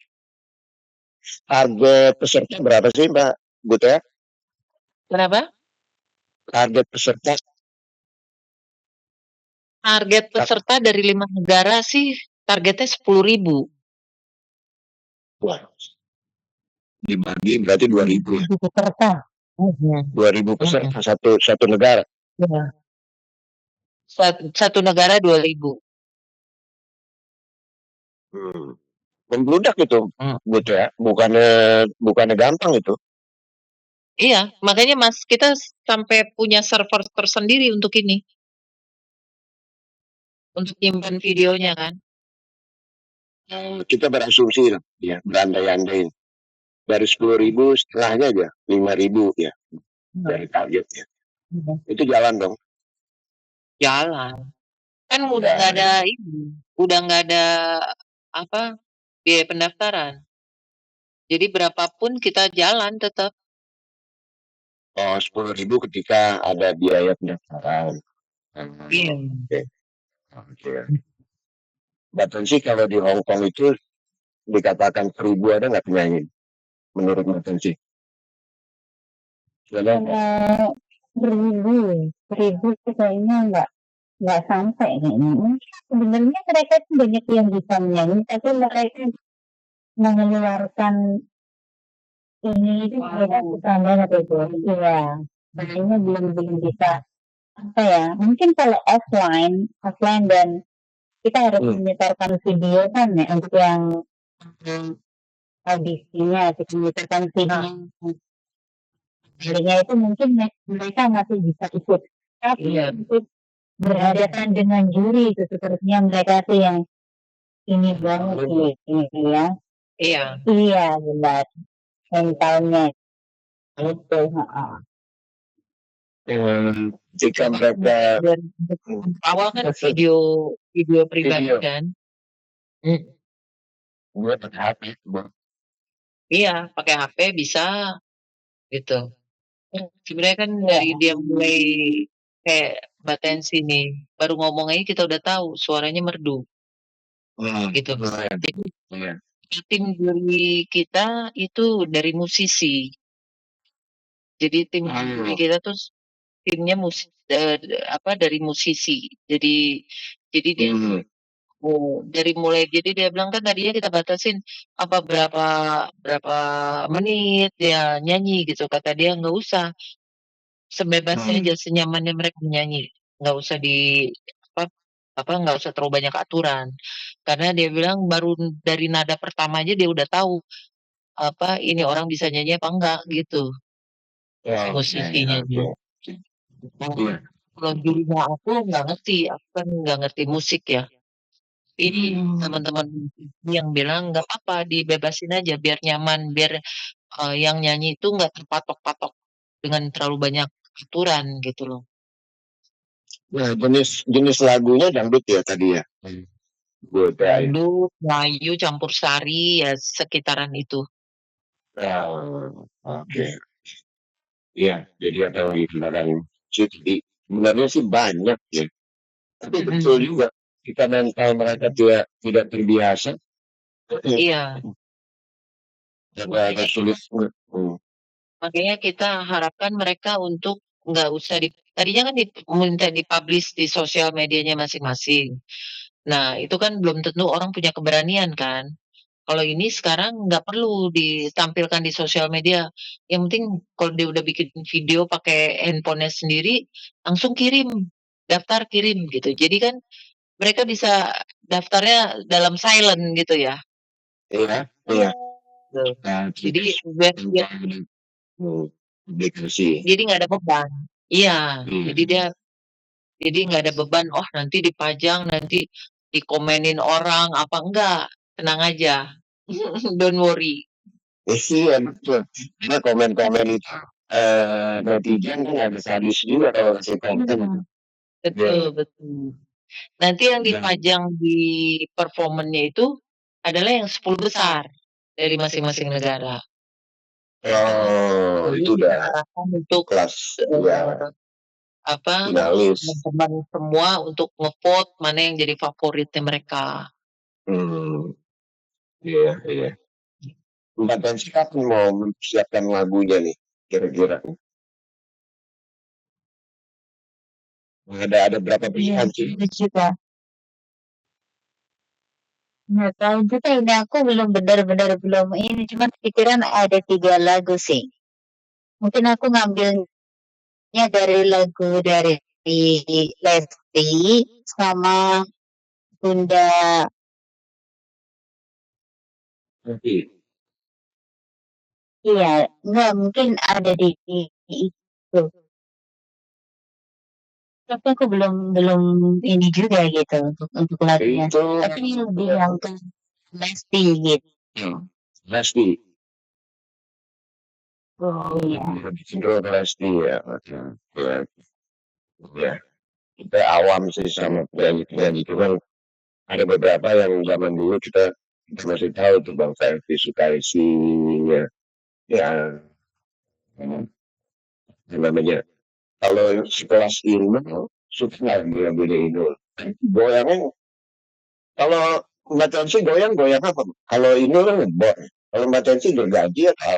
Target peserta berapa sih Mbak Buta? Kenapa? Target peserta. Target peserta dari 5 negara sih targetnya 10.000. Wah. Dibagi berarti 2.000 ya? Peserta. 2.000 peserta satu negara. Ya. Satu negara 2.000. Membludak itu, Buta. Bukannya gampang itu. Iya, makanya Mas kita sampai punya server tersendiri untuk ini. Untuk nyimpan videonya kan. Kita berasumsi ya, berandai-andai. Dari 10.000 setengahnya aja 5.000 ya dari targetnya. Itu jalan dong. Jalan. Kan udah nggak ada ini, udah nggak ada biaya pendaftaran. Jadi berapapun kita jalan tetap. Oh, 10.000 ketika ada biaya pendaftaran. Iya. Oke. Bahkan sih kalau di Hong Kong itu dikatakan 1.000 ada nggak penyanyi? Menurut Mbak sih? 1.000 kayaknya nggak sampai kayaknya. Sebenarnya mereka tuh banyak yang bisa menyanyi, tapi mereka mengeluarkan ini itu mereka standar atau itu. Iya, makanya belum bisa mungkin kalau offline dan kita harus menyetorkan video kan ya untuk yang audisinya, menyetorkan video. Jadinya itu mungkin mereka masih bisa ikut. Tapi untuk berhadapan dengan juri itu sepertinya mereka tuh yang ini banget sih ya. Iya benar. Mentalnya itu. Jika mereka awal kan video pribadi kan. Gue pakai HP. Iya, pakai HP bisa gitu. Sebenarnya kan dari dia mulai kayak Mbak Tensi nih, baru ngomong aja kita udah tahu suaranya merdu. Gitu. Jadi tim juri kita itu dari musisi. Jadi tim juri kita tuh timnya dari musisi. Jadi dia dari mulai jadi dia bilang kan tadinya kita batasin berapa menit dia nyanyi gitu, kata dia nggak usah, sebebasnya aja, senyamannya mereka menyanyi, nggak usah nggak usah terlalu banyak aturan, karena dia bilang baru dari nada pertama aja dia udah tahu ini orang bisa nyanyi apa enggak gitu. Musisinya dia. Kalau jurinya aku nggak ngerti, aku kan nggak ngerti musik ya. Ini teman-teman yang bilang nggak apa-apa, dibebasin aja biar nyaman, biar yang nyanyi itu nggak terpatok-patok dengan terlalu banyak aturan gitu loh. Nah, jenis lagunya dangdut ya tadi ya. Dangdut, Melayu, campur sari ya sekitaran itu. Oke. Iya, jadi ada lagi kendaraan sebenarnya sih banyak ya. Tapi betul juga kita mental mereka tidak terbiasa. Iya. Agak sulit. Makanya kita harapkan mereka untuk nggak usah tadinya kan minta dipublish di sosial medianya masing-masing. Nah itu kan belum tentu orang punya keberanian kan. Kalau ini sekarang nggak perlu ditampilkan di sosial media. Yang penting kalau dia udah bikin video pakai handphonenya sendiri, langsung daftar kirim gitu. Jadi kan mereka bisa daftarnya dalam silent gitu ya. Iya. Jadi biar jadi nggak ada beban. Iya, jadi nggak ada beban. Oh nanti dipajang, nanti dikomenin orang apa enggak? Tenang aja, don't worry. Iya betul. Nah komen-komen itu netizen kan ada sadis juga kalau kasih komen. Betul, betul. Nanti yang dipajang di performannya itu adalah yang 10 besar dari masing-masing negara. Oh, itu udah Diarahkan untuk kelas teman-teman semua untuk ngevote mana yang jadi favoritnya mereka. Iya. Mbak Tansi kapan mau mempersiapkan lagunya nih kira-kira? Ada berapa pilihan sih? Nggak tahu juga ini aku belum benar-benar belum ini cuma pikiran ada 3 lagu sih. Mungkin aku ngambilnya dari lagu dari Lesti sama Bunda. Iya, enggak mungkin ada di itu. Tapi aku belum ini juga gitu untuk lagunya. Tapi lebih yang ke Lesti gitu. Lesti. Oh iya. Cenderung Lesti ya. Ya. Kita awam sih sama penyanyi itu kan ada beberapa yang zaman dulu kita masih tahu tuh Bang Ferdi Sukaisinya. Ya. Namanya kalau sekelas Inul suka nggak beda Inul. Goyangnya kalau Mbak Tansi goyang apa? Kalau Inul kan ngebor. Kalau Mbak Tansi gergaji atau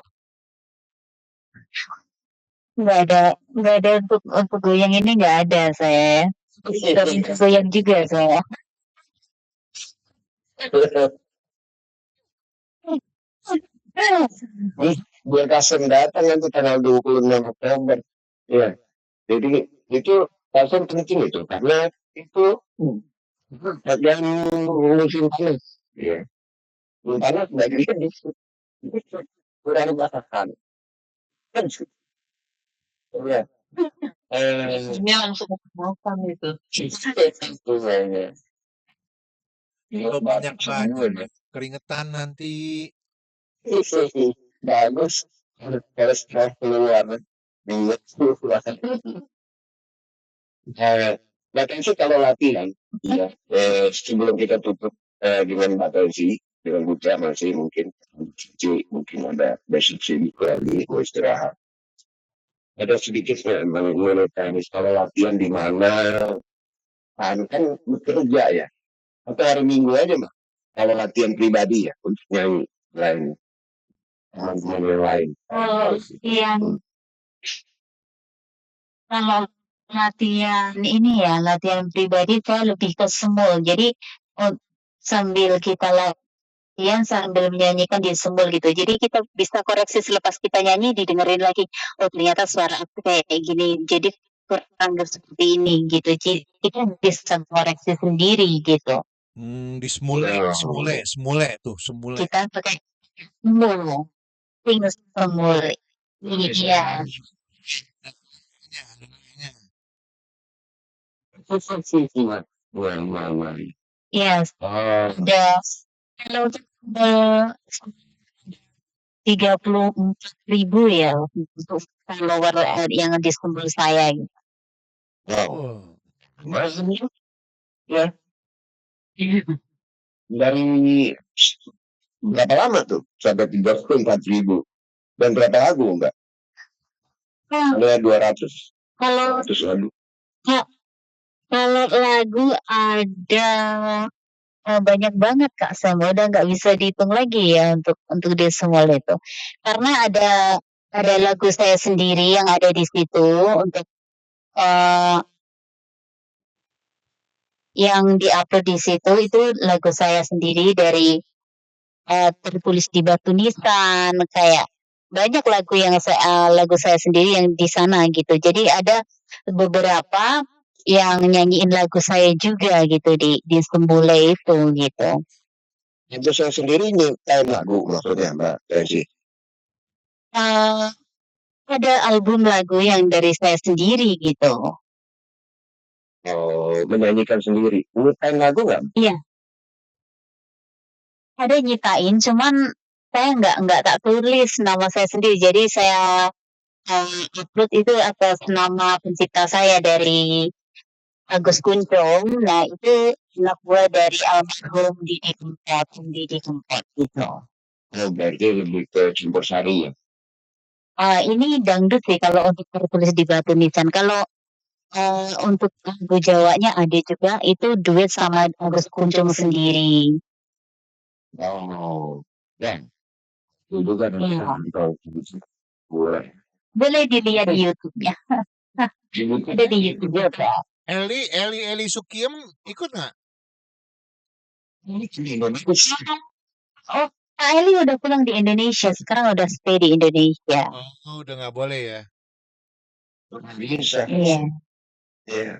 Nggak ada untuk goyang ini nggak ada saya. Nggak bisa goyang juga saya. Buat Kasem datang nanti tanggal 26 Oktober. Ya. Jadi itu Kasem penting itu karena itu bagian musim panas. Ya. Musim panas bagian itu kurang bahasan. Ya. Ini langsung makan itu. Kalau banyak keringetan nanti. Bagus. Harus keluar. Mbak Tensi kalau latihan, sebelum kita tutup dengan Mbak Tensi, dengan Buca masih mungkin ada basic sedikit lagi, mau istirahat. Ada sedikit mengenai tenis kalau latihan di mana, kan bekerja ya, atau hari Minggu aja Mbak, kalau latihan pribadi ya untuk nyanyi lain, teman-teman yang lain. Kalau latihan ini ya, latihan pribadi saya lebih ke semul. Jadi sambil kita latihan sambil menyanyikan di semul gitu. Jadi kita bisa koreksi selepas kita nyanyi didengerin lagi. Oh ternyata suara aku kayak gini. Jadi kurang seperti ini gitu. Jadi kita bisa koreksi sendiri gitu. Di semule tuh, semule. Kita pakai semul. Semul. Iya. Yes. Udah kalau untuk 34.000 ya untuk follower yang di sumber saya gitu. Wow. Ya. Dari berapa lama tuh sampai 34.000 dan berapa lagu enggak? Ada 200. Kalau lagu. Kalau lagu ada banyak banget Kak Sam, udah nggak bisa dihitung lagi ya untuk di semua itu. Karena ada lagu saya sendiri yang ada di situ untuk yang diupload di situ itu lagu saya sendiri dari tertulis di batu nisan kayak banyak lagu saya sendiri yang di sana gitu. Jadi ada beberapa yang nyanyiin lagu saya juga gitu di Sembule itu gitu. Itu saya sendiri nyiptain lagu maksudnya Mbak Desi. Ada album lagu yang dari saya sendiri gitu. Oh, menyanyikan sendiri. Nyiptain lagu nggak? Iya. Ada nyiptain, cuman saya nggak tak tulis nama saya sendiri. Jadi saya upload itu atas nama pencipta saya dari Agus Kuncung. Nah itu anak buah dari almarhum Didi Kempot gitu. Oh, berarti lebih ke campur sari ya. Ini dangdut sih kalau untuk tertulis di batu nisan. Kalau untuk lagu Jawanya ada juga itu duet sama Agus Kuncung sendiri. Oh, ya. Itu kan Iya. boleh. Boleh dilihat di YouTube-nya. Ada di YouTube juga. Eli Sukiem ikut nggak? Oh, Kak Eli udah pulang di Indonesia. Sekarang udah stay di Indonesia. Oh, udah nggak boleh ya? Bisa. Iya. Iya.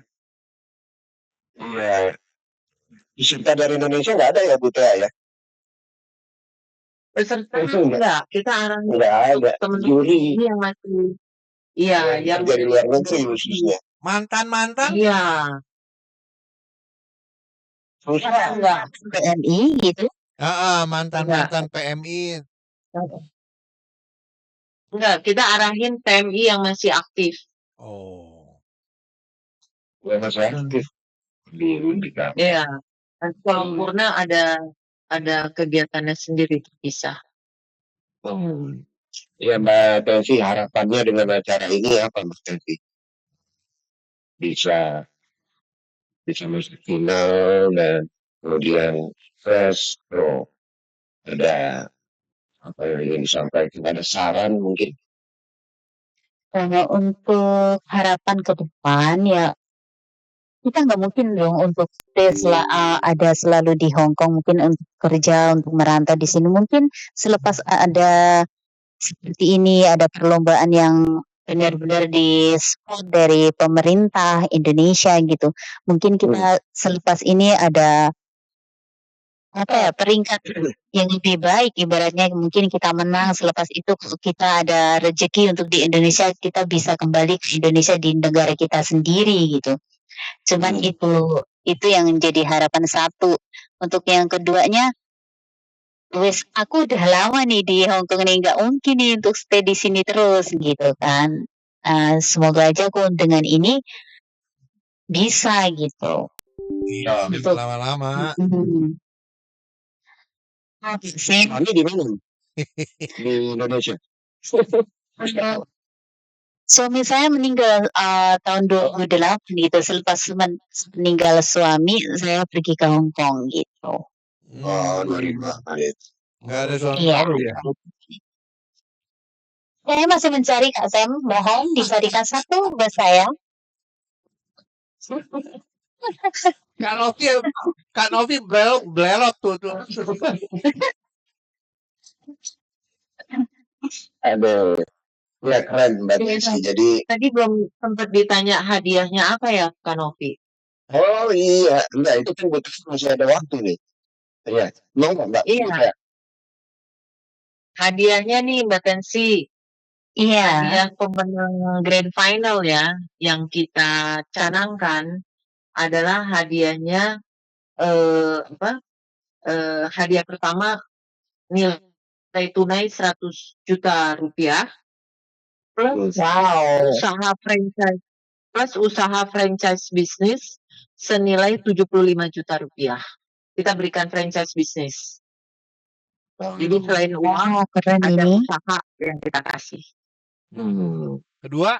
Iya. Peserta dari Indonesia nggak ada ya Bu Tia ya? Peserta Itu enggak, kita arahin nggak ada. teman-teman Juri yang masih yang dari luar negeri khususnya. Mantan. Iya. Enggak PMI gitu. Mantan PMI. Enggak, kita arahin PMI yang masih aktif. Oh. Yang masih aktif. Iya. Dan kalau Purna ada kegiatannya sendiri terpisah. Ya Mbak Tensi, harapannya dengan acara ini apa Mbak Tensi? Bisa masuk final dan kemudian fresh pro. Ada apa yang ingin disampaikan? Ada saran mungkin? Kalau untuk harapan ke depan ya kita nggak mungkin dong untuk stay ada selalu di Hong Kong, mungkin untuk kerja, untuk merantau di sini. Mungkin selepas ada seperti ini, ada perlombaan yang benar-benar di support dari pemerintah Indonesia gitu. Mungkin kita selepas ini ada peringkat yang lebih baik, ibaratnya mungkin kita menang, selepas itu kita ada rezeki untuk di Indonesia, kita bisa kembali ke Indonesia di negara kita sendiri gitu. Cuman itu yang menjadi harapan satu. Untuk yang keduanya, aku udah lama nih di Hong Kong nih, nggak mungkin nih untuk stay di sini terus gitu kan. Semoga aja aku dengan ini bisa gitu. Iya, bisa lama-lama. Ini di mana? Di Indonesia. Suami saya meninggal tahun 2008 gitu. Selepas meninggal suami, saya pergi ke Hong Kong gitu. Oh, 2008. Nggak ada suami Iya. baru ya? Saya masih mencari Kak Sam, mohon dicarikan satu buat saya. Kak Novi belok tuh. Aduh. Ya keren Mbak Desi. Jadi Tadi belum sempat ditanya hadiahnya apa ya, Kak Novi? oh iya, enggak itu kan butuh masih ada waktu nih. Iya, mau nggak Mbak? Iya. Hadiahnya nih Mbak Tensi. Iya. Hadiah pemenang grand final ya, yang kita canangkan adalah hadiahnya hadiah pertama nilai tunai 100 juta rupiah plus usaha franchise bisnis senilai 75 juta rupiah. Kita berikan franchise bisnis. Jadi selain uang ada usaha yang kita kasih. Kedua?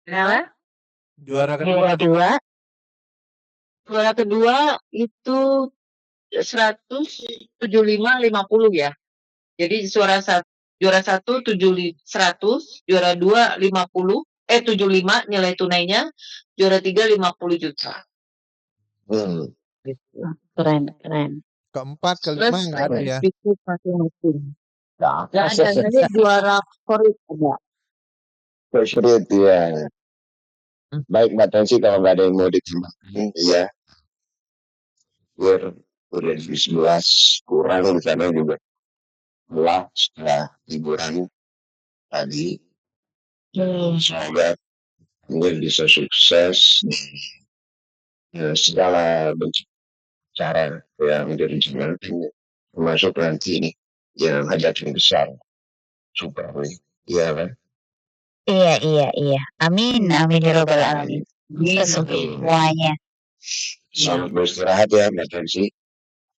Kenapa? Juara kedua. Juara kedua itu 175 50 ya. Jadi juara 1 100, juara 2 75 nilai tunainya, juara 3 50 juta. Keren. Keempat, kelima nggak ada ya? Bisnis masing-masing. Nggak ada, jadi juara favorit ada. Favorit ya. Baik Mbak Tensi, kalau nggak ada yang mau ditambahkan, ya. Biar udah di 11 kurang di sana juga pulang setelah liburan tadi. Semoga mungkin bisa sukses segala bentuk cara yang direncanakan, termasuk nanti ini yang hajatan besar super nih, iya kan? Iya. Amin, amin ya robbal alamin. Bisa semuanya. Selamat beristirahat ya Mbak Tensi.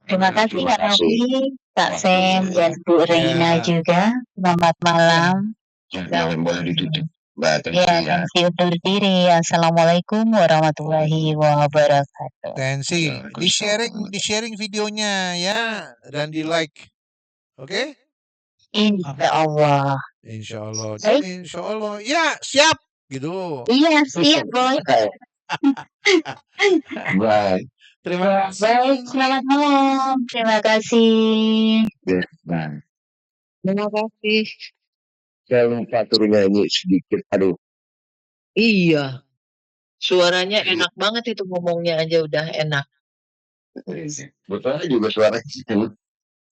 Terima kasih Terima Kak kasih. Novi, Kak Sam, dan Bu Reina juga. Selamat malam. Jangan boleh ditutup Mbak Tensi Ya, ya. Tensi undur diri. Assalamualaikum warahmatullahi wabarakatuh. Tensi, di sharing videonya ya dan di like. Oke? Insya Allah. Insya Allah. Baik. Insya Allah. Ya, siap. Gitu. Iya, siap, Boy. Bye. Terima kasih. Baik, selamat malam. Terima kasih. Bye. Terima kasih. Saya lupa turun nyanyi sedikit. Aduh. Iya. Suaranya enak banget itu, ngomongnya aja udah enak. Betul juga suara gitu.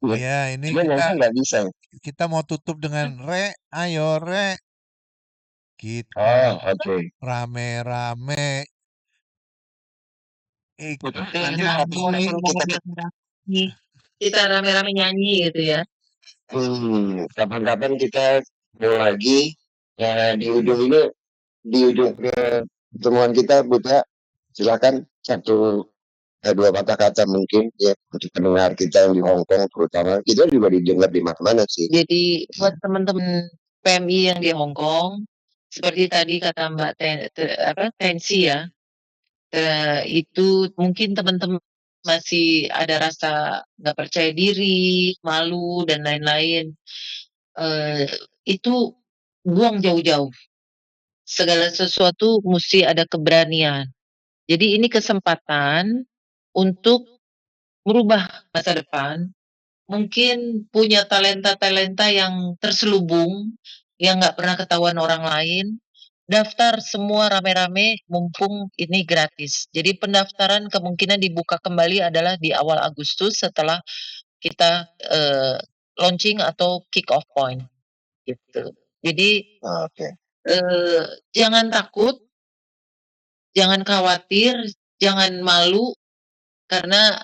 Ya, ini Cuma kita nggak bisa. kita mau tutup dengan Re, ayo Re. Kita Oke. rame-rame ikut Kita rame-rame nyanyi gitu ya. Kapan-kapan kita mau lagi ya di ujung pertemuan kita Buta, silakan dua kata-kata mungkin ya untuk pendengar kita yang di Hong Kong terutama, kita juga didengar di mana-mana sih. Jadi buat teman-teman PMI yang di Hong Kong, seperti tadi kata Mbak Tensi ya, itu mungkin teman-teman masih ada rasa nggak percaya diri, malu dan lain-lain. Itu buang jauh-jauh. Segala sesuatu mesti ada keberanian. Jadi ini kesempatan untuk merubah masa depan. Mungkin punya talenta-talenta yang terselubung, yang nggak pernah ketahuan orang lain. Daftar semua rame-rame, mumpung ini gratis. Jadi pendaftaran kemungkinan dibuka kembali adalah di awal Agustus setelah kita launching atau kick off point. Gitu. Jadi jangan takut, jangan khawatir, jangan malu, karena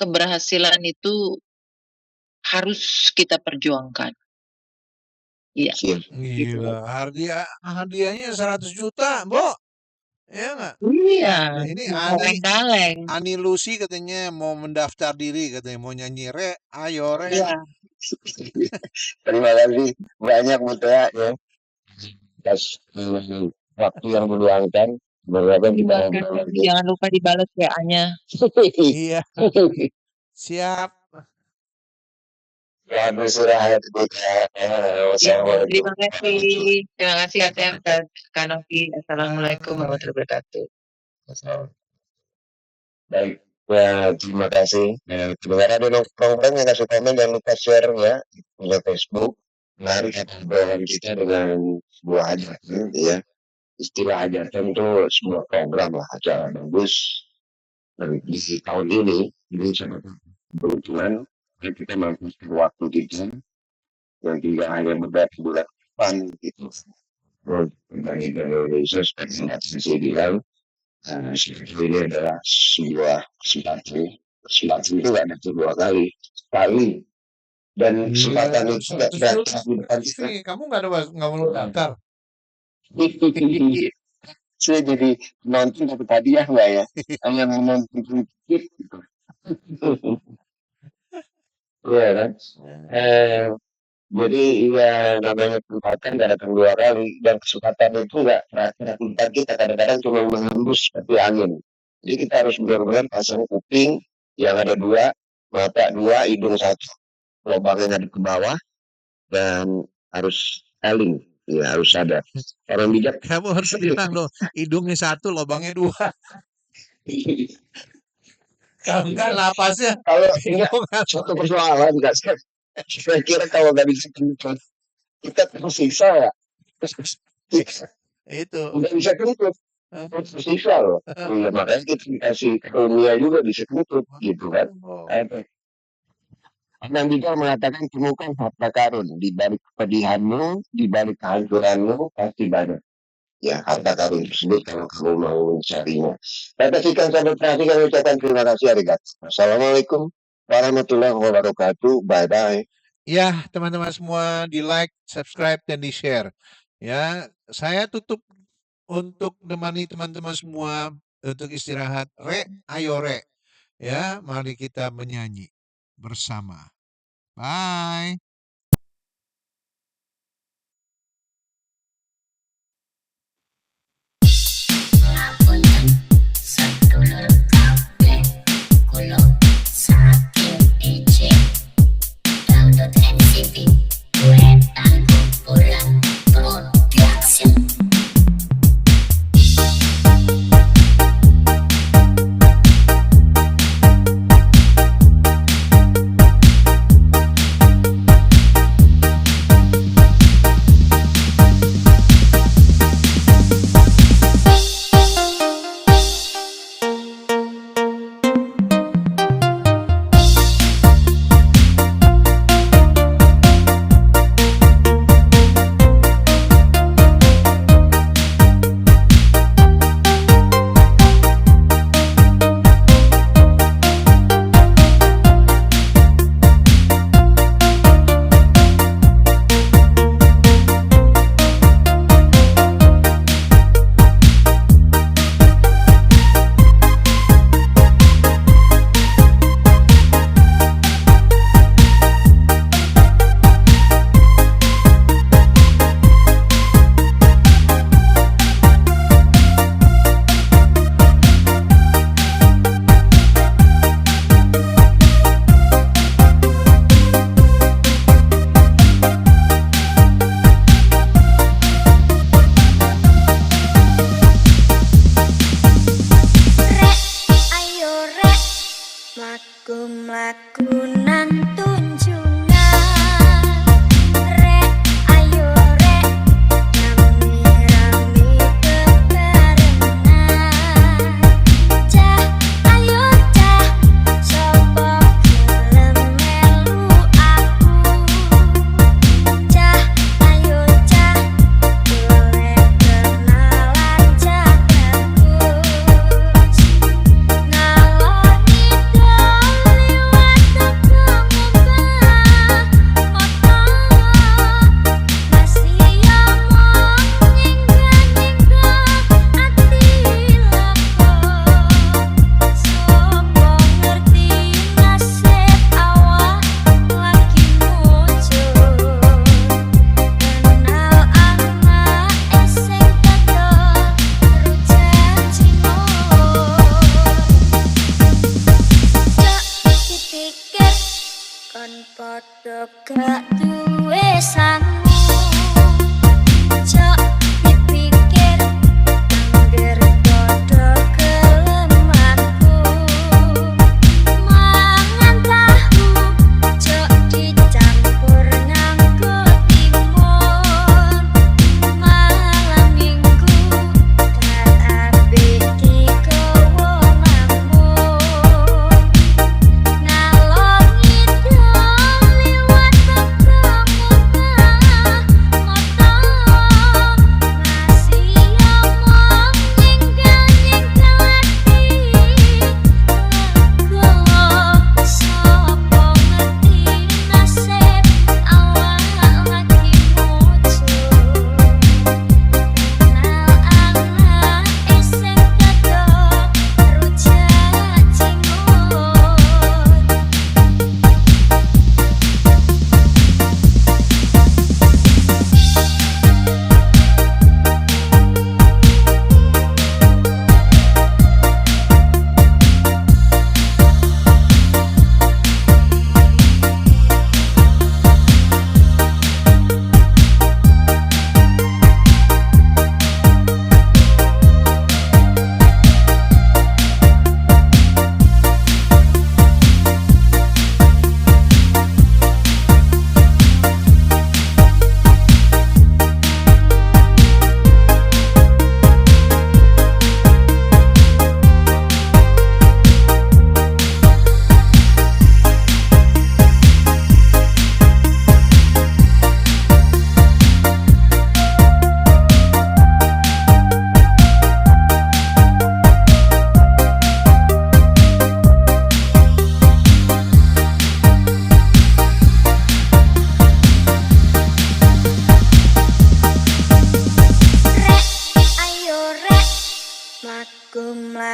keberhasilan itu harus kita perjuangkan. Iya. Gila, hadiahnya 100 juta, Bo. Ya nggak? Iya. Ini kaleng-kaleng. Ani Lucy katanya mau mendaftar diri, katanya mau nyanyi Re, ayo Re. Iya. Terima kasih banyak Buta ya. Atas waktu yang meluangkan. Jangan lupa dibalas WA-nya. Iya. Siap. Ya, beristirahat Buta. Terima kasih Atem dan Kanopi. Assalamualaikum warahmatullahi wabarakatuh. Baik, ya, terima kasih. Sebenarnya ada program yang kasih komen, jangan lupa share ya di Facebook. Mari kita berjalan kita dengan sebuah hajatan ya. Istilah hajatan itu sebuah program lah, acara bagus. Dan di tahun ini sangat beruntungan kita menghabiskan waktu kita yang tidak hanya beberapa bulan depan gitu. Tentang Indonesia seperti yang saya bilang, ini adalah sebuah kesempatan itu nggak ada dua kali, sekali. Dan kesempatan itu nggak datang di depan kita. Kamu nggak mau daftar? Saya jadi nonton dapat hadiah nggak ya? Hanya menonton sedikit gitu. Iya kan? Jadi ya namanya kesempatan nggak datang dua kali, dan kesempatan itu nggak terakhir tempat kita, kadang-kadang cuma menghembus seperti angin. Jadi kita harus benar-benar pasang kuping yang ada dua, mata dua, hidung satu, lubangnya ada ke bawah, dan harus saling, ya harus sadar. Orang bijak. Kamu harus bilang loh, hidungnya satu, lubangnya dua. Kalau enggak napasnya. Kalau enggak satu persoalan enggak. Saya kira kalau nggak bisa kentut, kita tersiksa ya. Itu. Nggak bisa kentut. Sisa loh. Iya, makanya kita dikasih ilmiah juga disekutu gitu kan. Yang Bigal mengatakan temukan harta karun di balik kepedihanmu, di balik kehancuranmu pasti banyak. Ya, harta karun tersebut kalau kamu mau mencarinya. Kata Sikan sahabat perhati kami ucapkan terima kasih arigato. Assalamualaikum warahmatullahi wabarakatuh. Bye bye. Ya, teman-teman semua di like, subscribe dan di share. Ya, saya tutup untuk menemani teman-teman semua untuk istirahat. Ayo Re. Ya, mari kita menyanyi bersama. Bye.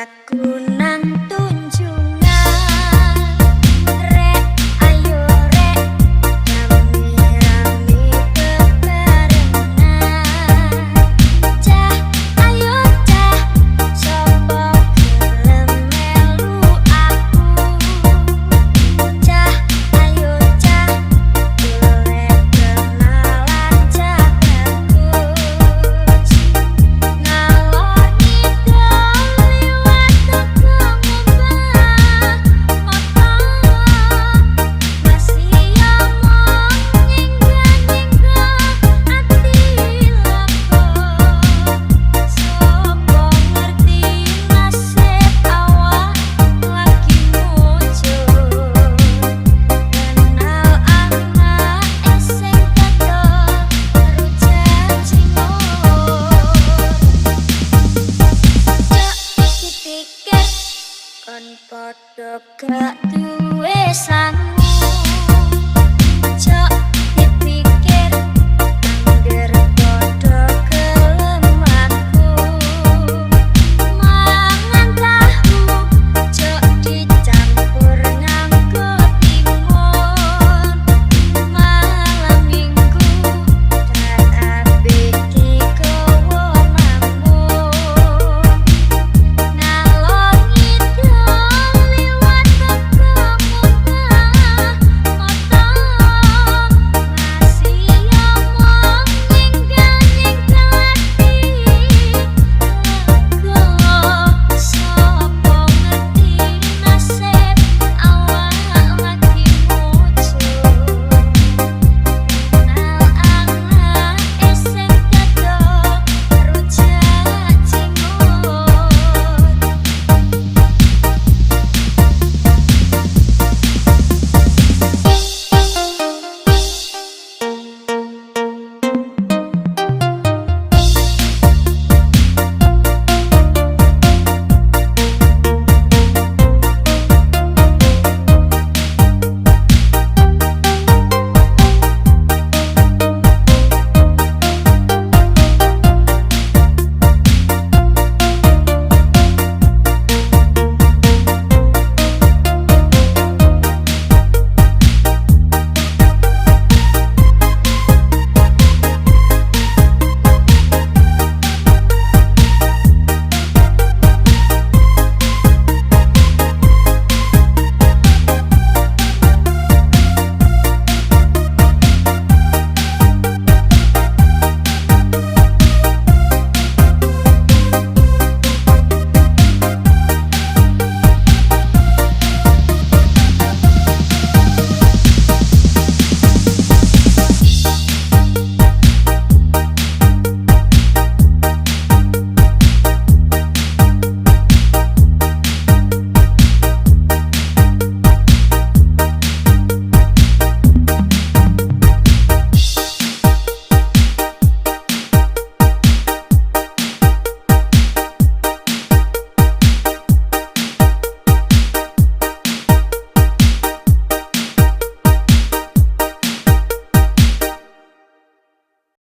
aku nang tunjungan. Rek ayo rek rame-rame bebarengan. Cah ayo cah sopo gelem melu aku. Cah ayo cah golek kenalan cah bagus. Ngalor ngidul liwat teko ngembah motor. Masih omong nyingga-nyingga ati lako. Sopo ngerti nasib awak lagi muncul. Kenal anak eseng katon rujak cingur. Cak dipikir kon podo gak